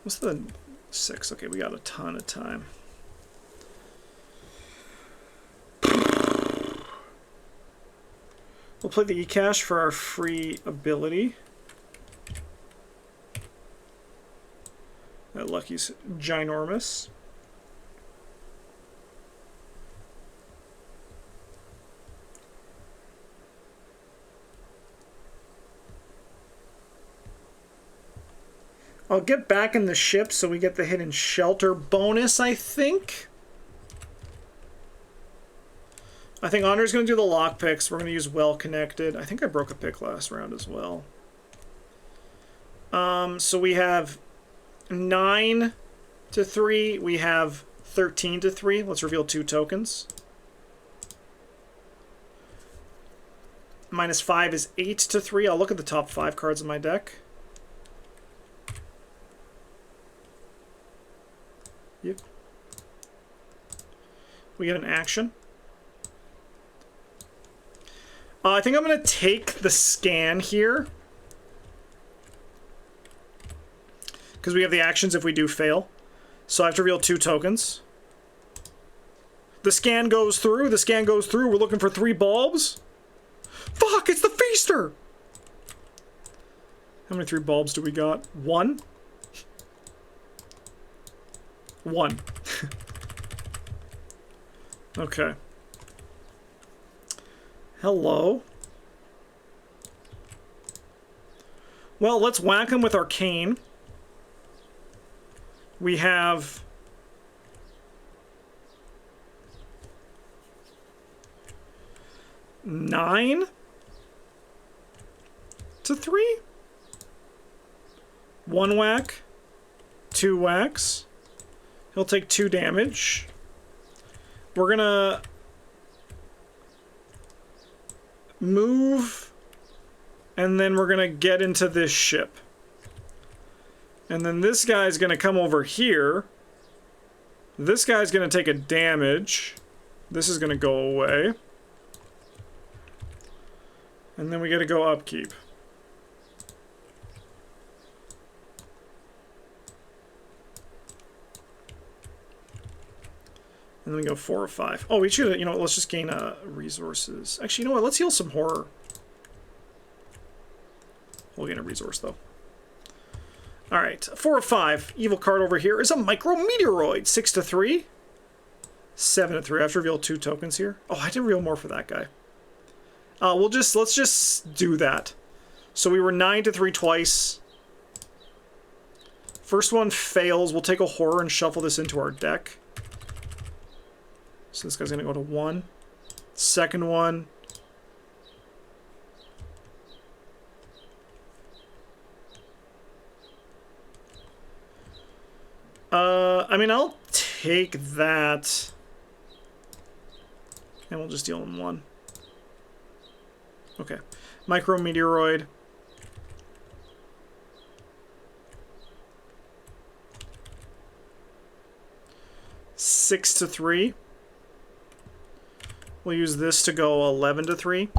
What's the 6? Okay, we got a ton of time. We'll play the E-cache for our free ability. That Lucky's ginormous. I'll get back in the ship so we get the hidden shelter bonus, I think. I think Andre's going to do the lockpicks. We're going to use well connected. I think I broke a pick last round as well. So we have 9-3. We have 13-3. Let's reveal 2 tokens. -5 is 8-3. I'll look at the top 5 cards in my deck. Yep. We get an action. I think I'm going to take the scan here. Because we have the actions if we do fail. So I have to reveal 2 tokens. The scan goes through. The scan goes through. We're looking for 3 bulbs. Fuck, it's the Feaster! How many 3 bulbs do we got? 1? 1. Okay. Hello. Well, let's whack him with Arcane. We have... $9-3? 1 whack. 2 whacks. He'll take 2 damage. We're gonna... move, and then we're gonna get into this ship. And then this guy's gonna come over here. This guy's gonna take a damage. This is gonna go away. And then we gotta go upkeep. And then we go 4 or 5. Oh, we should, you know, let's just gain resources. Actually, you know what? Let's heal some horror. We'll gain a resource, though. Alright, 4 or 5. Evil card over here is a Micrometeoroid. 6-3. 7-3. I have to reveal 2 tokens here. Oh, I did reveal more for that guy. Let's just do that. So we were 9-3 twice. First one fails. We'll take a horror and shuffle this into our deck. So this guy's going to go to 1. Second one. I mean, I'll take that. And we'll just deal him 1. Okay. Micrometeoroid. Six to 3. We'll use this to go 11 to 3.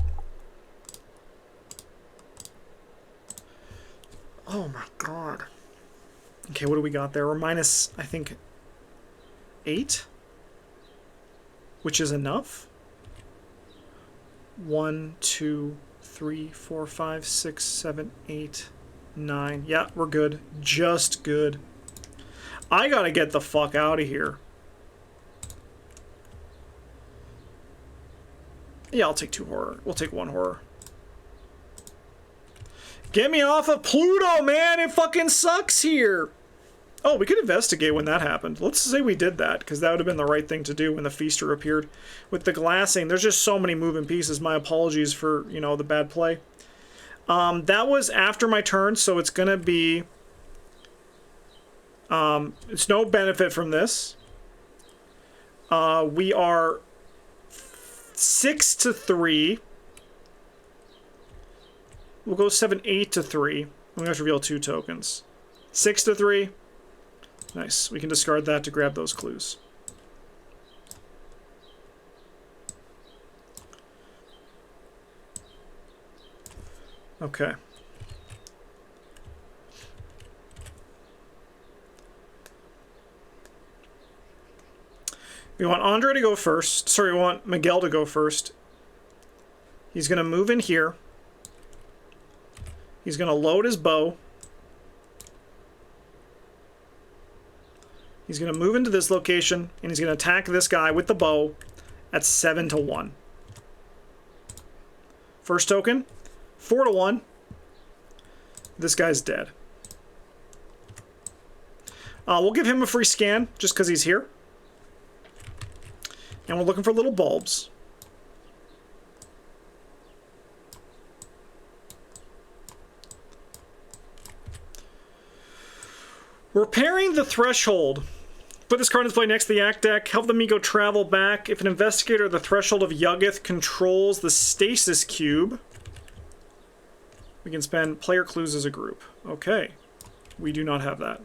Oh my god. Okay, what do we got there? We're minus, I think, 8? Which is enough? 1, 2, 3, 4, 5, 6, 7, 8, 9. Yeah, we're good. Just good. I gotta get the fuck out of here. Yeah, I'll take 2 horror. We'll take 1 horror. Get me off of Pluto, man! It fucking sucks here! Oh, we could investigate when that happened. Let's say we did that, because that would have been the right thing to do when the Feaster appeared. With the glassing, there's just so many moving pieces. My apologies for, you know, the bad play. That was after my turn, so it's gonna be... it's no benefit from this. We are 6 to 3. We'll go 7, 8 to 3. We have to reveal 2 tokens. 6 to 3. Nice. We can discard that to grab those clues. Okay. We want Andre to go first. Sorry, we want Miguel to go first. He's going to move in here. He's going to load his bow. He's going to move into this location, and he's going to attack this guy with the bow at 7 to 1. First token, 4 to 1. This guy's dead. We'll give him a free scan, just because he's here. And we're looking for little bulbs. Repairing the Threshold. Put this card into play next to the Act deck. Help the Amigo travel back. If an investigator of the Threshold of Yuggoth controls the Stasis Cube, we can spend player clues as a group. Okay. We do not have that.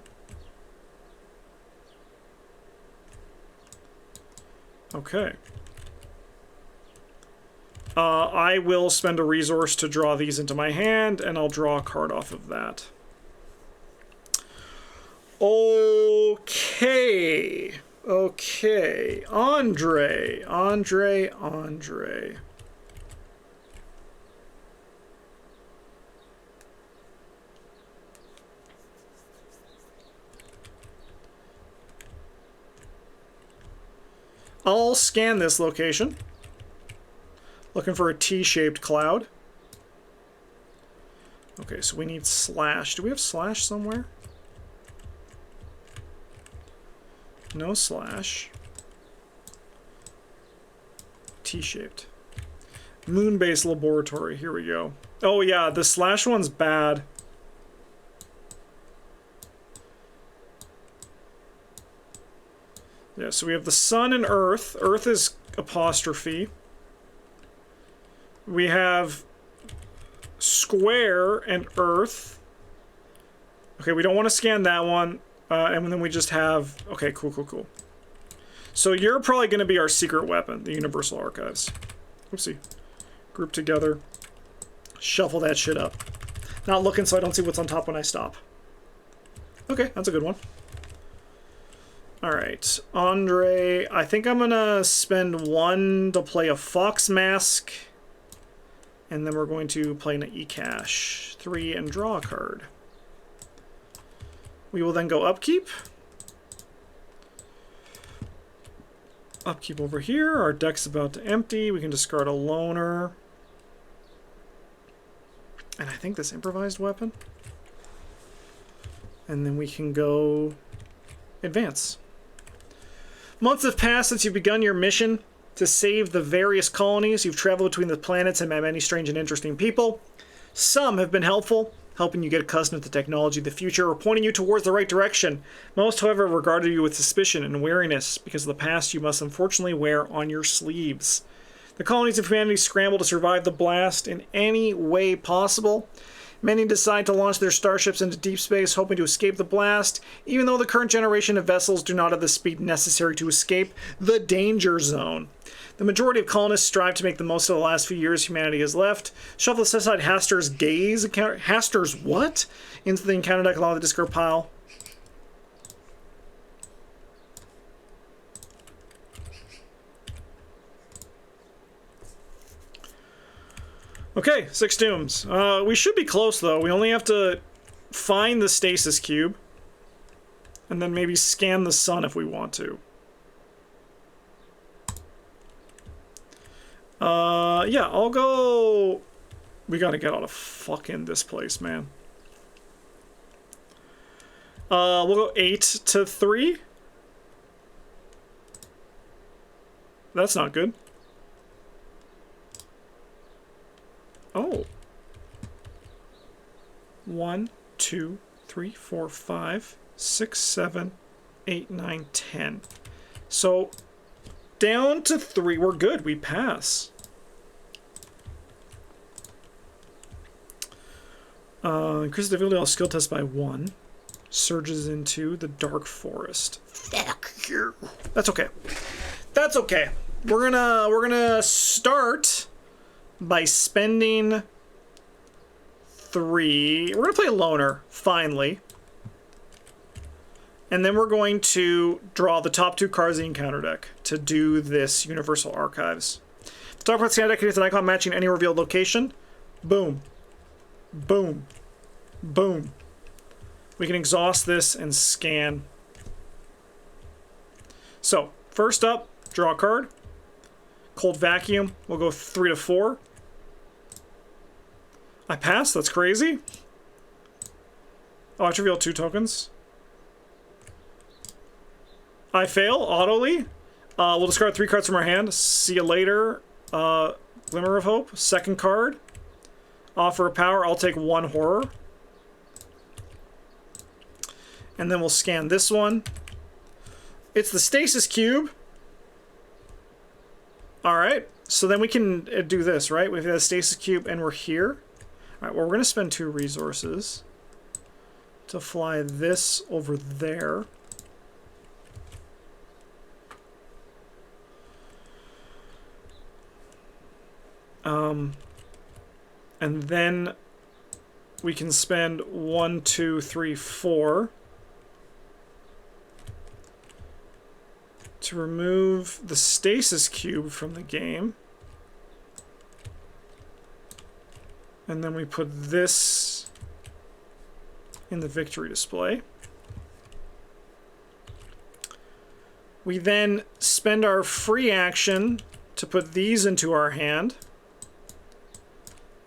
Okay. I will spend a resource to draw these into my hand, and I'll draw a card off of that. Okay. Okay. Andre. I'll scan this location. Looking for a T-shaped cloud. Okay, so we need slash. Do we have slash somewhere? No slash. T-shaped. Moon-based laboratory. Here we go. Oh yeah, the slash one's bad. Yeah, so we have the sun and earth. Earth is apostrophe. We have square and earth. Okay, we don't want to scan that one. And then we just have... Okay, cool. So you're probably going to be our secret weapon, the Universal Archives. Oopsie. Group together. Shuffle that shit up. Not looking so I don't see what's on top when I stop. Okay, that's a good one. Alright, Andre, I think I'm gonna spend 1 to play a Fox Mask, and then we're going to play an E-Cash 3 and draw a card. We will then go upkeep. Upkeep over here, our deck's about to empty, we can discard a loner. And I think this improvised weapon. And then we can go advance. Months have passed since you've begun your mission to save the various colonies. You've traveled between the planets and met many strange and interesting people. Some have been helpful, helping you get accustomed to the technology of the future or pointing you towards the right direction. Most, however, regarded you with suspicion and wariness because of the past you must unfortunately wear on your sleeves. The colonies of humanity scramble to survive the blast in any way possible. Many decide to launch their starships into deep space, hoping to escape the blast, even though the current generation of vessels do not have the speed necessary to escape the danger zone. The majority of colonists strive to make the most of the last few years humanity has left. Shuffle aside Haster's gaze encounter. Haster's what? Into the encounter deck along the discard pile. Okay, 6 tombs. We should be close, though. We only have to find the stasis cube. And then maybe scan the sun if we want to. Yeah, I'll go... We gotta get out of fucking this place, man. We'll go 8 to 3. That's not good. Oh. 1, 2, 3, 4, 5, 6, 7, 8, 9, 10. So, down to 3. We're good. We pass. Increase the difficulty of skill test by 1. Surges into the dark forest. Fuck you. That's okay. That's okay. We're gonna start by spending 3. We're gonna play Loner, finally. And then we're going to draw the top 2 cards of the encounter deck to do this Universal Archives. The top part of the encounter deck is an icon matching any revealed location. Boom. Boom. Boom. We can exhaust this and scan. So, first up, draw a card. Cold Vacuum, we'll go 3 to 4. I pass, that's crazy. Oh, I have to reveal 2 tokens. I fail, autoly. We'll discard 3 cards from our hand. See you later. Glimmer of Hope, second card. Offer a power, I'll take 1 horror. And then we'll scan this one. It's the Stasis Cube. Alright, so then we can do this, right? We've got a Stasis Cube and we're here. Alright, well, we're going to spend 2 resources to fly this over there. And then we can spend 1, 2, 3, 4 to remove the Stasis Cube from the game. And then we put this in the victory display. We then spend our free action to put these into our hand.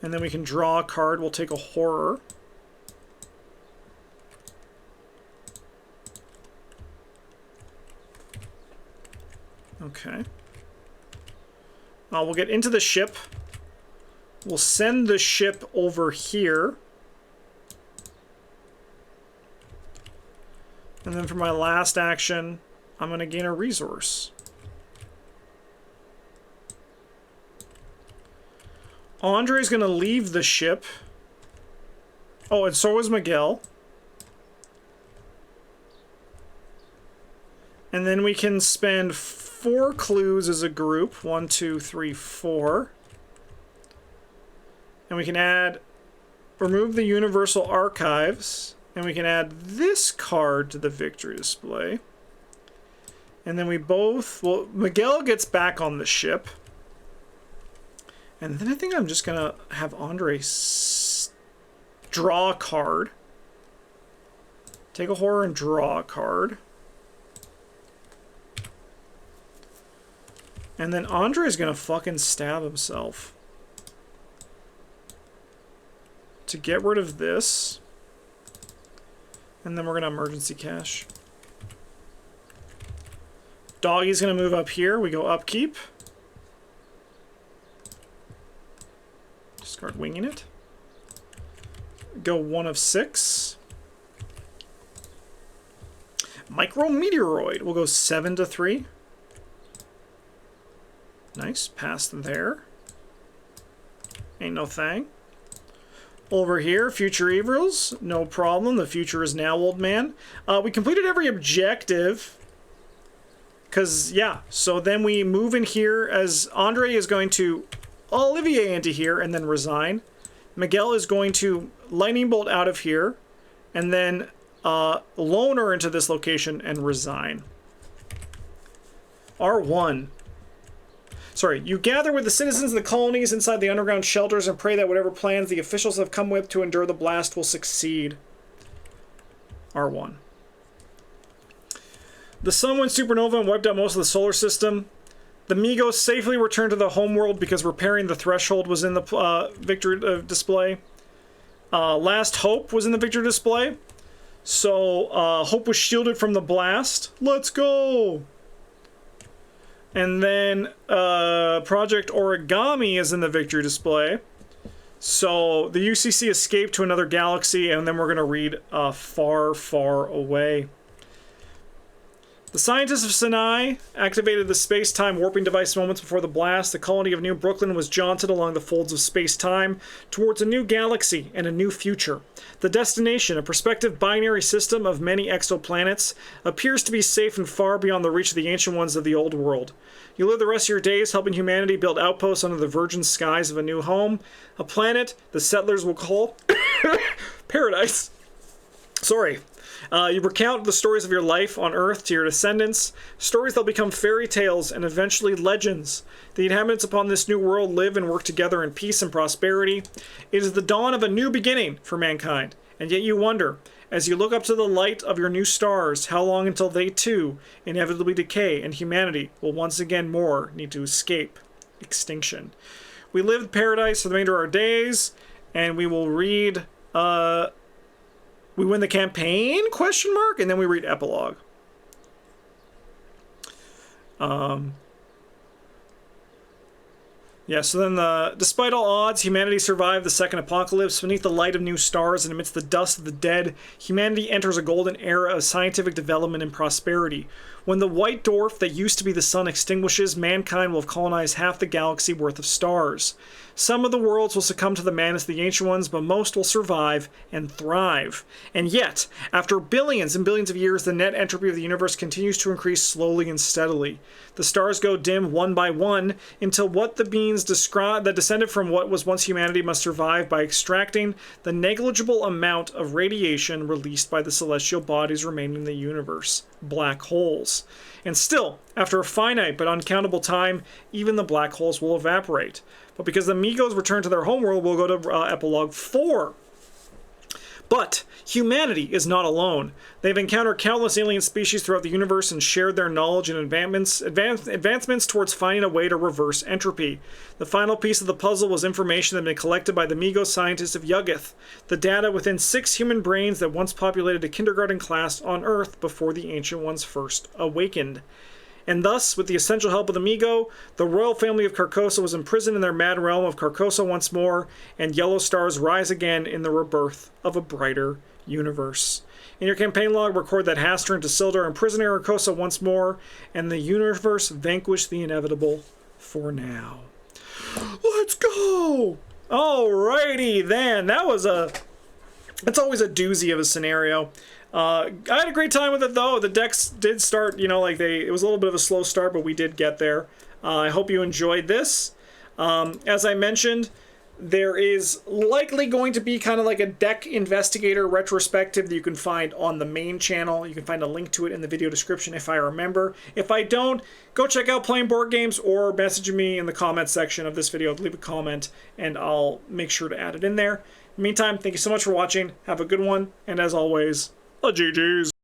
And then we can draw a card. We'll take a horror. Okay. We'll get into the ship. We'll send the ship over here. And then for my last action, I'm going to gain a resource. Andre's going to leave the ship. Oh, and so is Miguel. And then we can spend 4 clues as a group. 1, 2, 3, 4. And we can add, remove the Universal Archives. And we can add this card to the victory display. And then we both, well, Miguel gets back on the ship. And then I think I'm just going to have Andre draw a card. Take a horror and draw a card. And then Andre's going to fucking stab himself. To get rid of this. And then we're going to emergency cash. Doggy's going to move up here. We go upkeep. Start winging it. Go 1 of 6. Micrometeoroid. We'll go 7 to 3. Nice. Past there. Ain't no thing. Over here, future evils. No problem. The future is now, old man. We completed every objective. Because, yeah. So then we move in here as Andre is going to Olivier into here and then resign. Miguel is going to lightning bolt out of here. And then loner into this location and resign. R1. Sorry, you gather with the citizens of the colonies inside the underground shelters and pray that whatever plans the officials have come with to endure the blast will succeed. R1. The sun went supernova and wiped out most of the solar system. The Migos safely returned to the homeworld because repairing the threshold was in the victory display. Last Hope was in the victory display. So, Hope was shielded from the blast. Let's go! And then Project Origami is in the victory display. So the UCC escaped to another galaxy, and then we're going to read Far, Far Away. The scientists of Sinai activated the space-time warping device moments before the blast. The colony of New Brooklyn was jaunted along the folds of space-time towards a new galaxy and a new future. The destination, a prospective binary system of many exoplanets, appears to be safe and far beyond the reach of the ancient ones of the old world. You live the rest of your days helping humanity build outposts under the virgin skies of a new home, a planet the settlers will call Paradise. Sorry. You recount the stories of your life on Earth to your descendants, stories that'll become fairy tales and eventually legends. The inhabitants upon this new world live and work together in peace and prosperity. It is the dawn of a new beginning for mankind, and yet you wonder, as you look up to the light of your new stars, how long until they too inevitably decay and humanity will once again more need to escape extinction. We lived paradise for the remainder of our days, and we will read... we win the campaign? Question mark? And then we read epilogue. Yeah, so then despite all odds, humanity survived the second apocalypse. Beneath the light of new stars and amidst the dust of the dead, humanity enters a golden era of scientific development and prosperity. When the white dwarf that used to be the sun extinguishes, mankind will have colonized half the galaxy worth of stars. Some of the worlds will succumb to the madness of the ancient ones, but most will survive and thrive. And yet, after billions and billions of years, the net entropy of the universe continues to increase slowly and steadily. The stars go dim one by one until what the beings that descended from what was once humanity must survive by extracting the negligible amount of radiation released by the celestial bodies remaining in the universe, black holes. And still, after a finite but uncountable time, even the black holes will evaporate. But because the Migos return to their homeworld, we'll go to Epilogue 4. But humanity is not alone. They've encountered countless alien species throughout the universe and shared their knowledge and advancements towards finding a way to reverse entropy. The final piece of the puzzle was information that had been collected by the Migos scientists of Yuggoth, the data within 6 human brains that once populated a kindergarten class on Earth before the ancient ones first awakened. And thus, with the essential help of the Migo, the royal family of Carcosa was imprisoned in their mad realm of Carcosa once more, and yellow stars rise again in the rebirth of a brighter universe. In your campaign log, record that Hastur and Tasildar imprison Carcosa once more, and the universe vanquished the inevitable for now. Let's go! Alrighty then, that's always a doozy of a scenario. I had a great time with it, though. The decks did start, it was a little bit of a slow start, but we did get there. I hope you enjoyed this. As I mentioned, there is likely going to be kind of like a deck investigator retrospective that you can find on the main channel. You can find a link to it in the video description if I remember. If I don't, go check out Playing Board Games or message me in the comment section of this video. Leave a comment, and I'll make sure to add it in there. In the meantime, thank you so much for watching. Have a good one, and as always, GG's.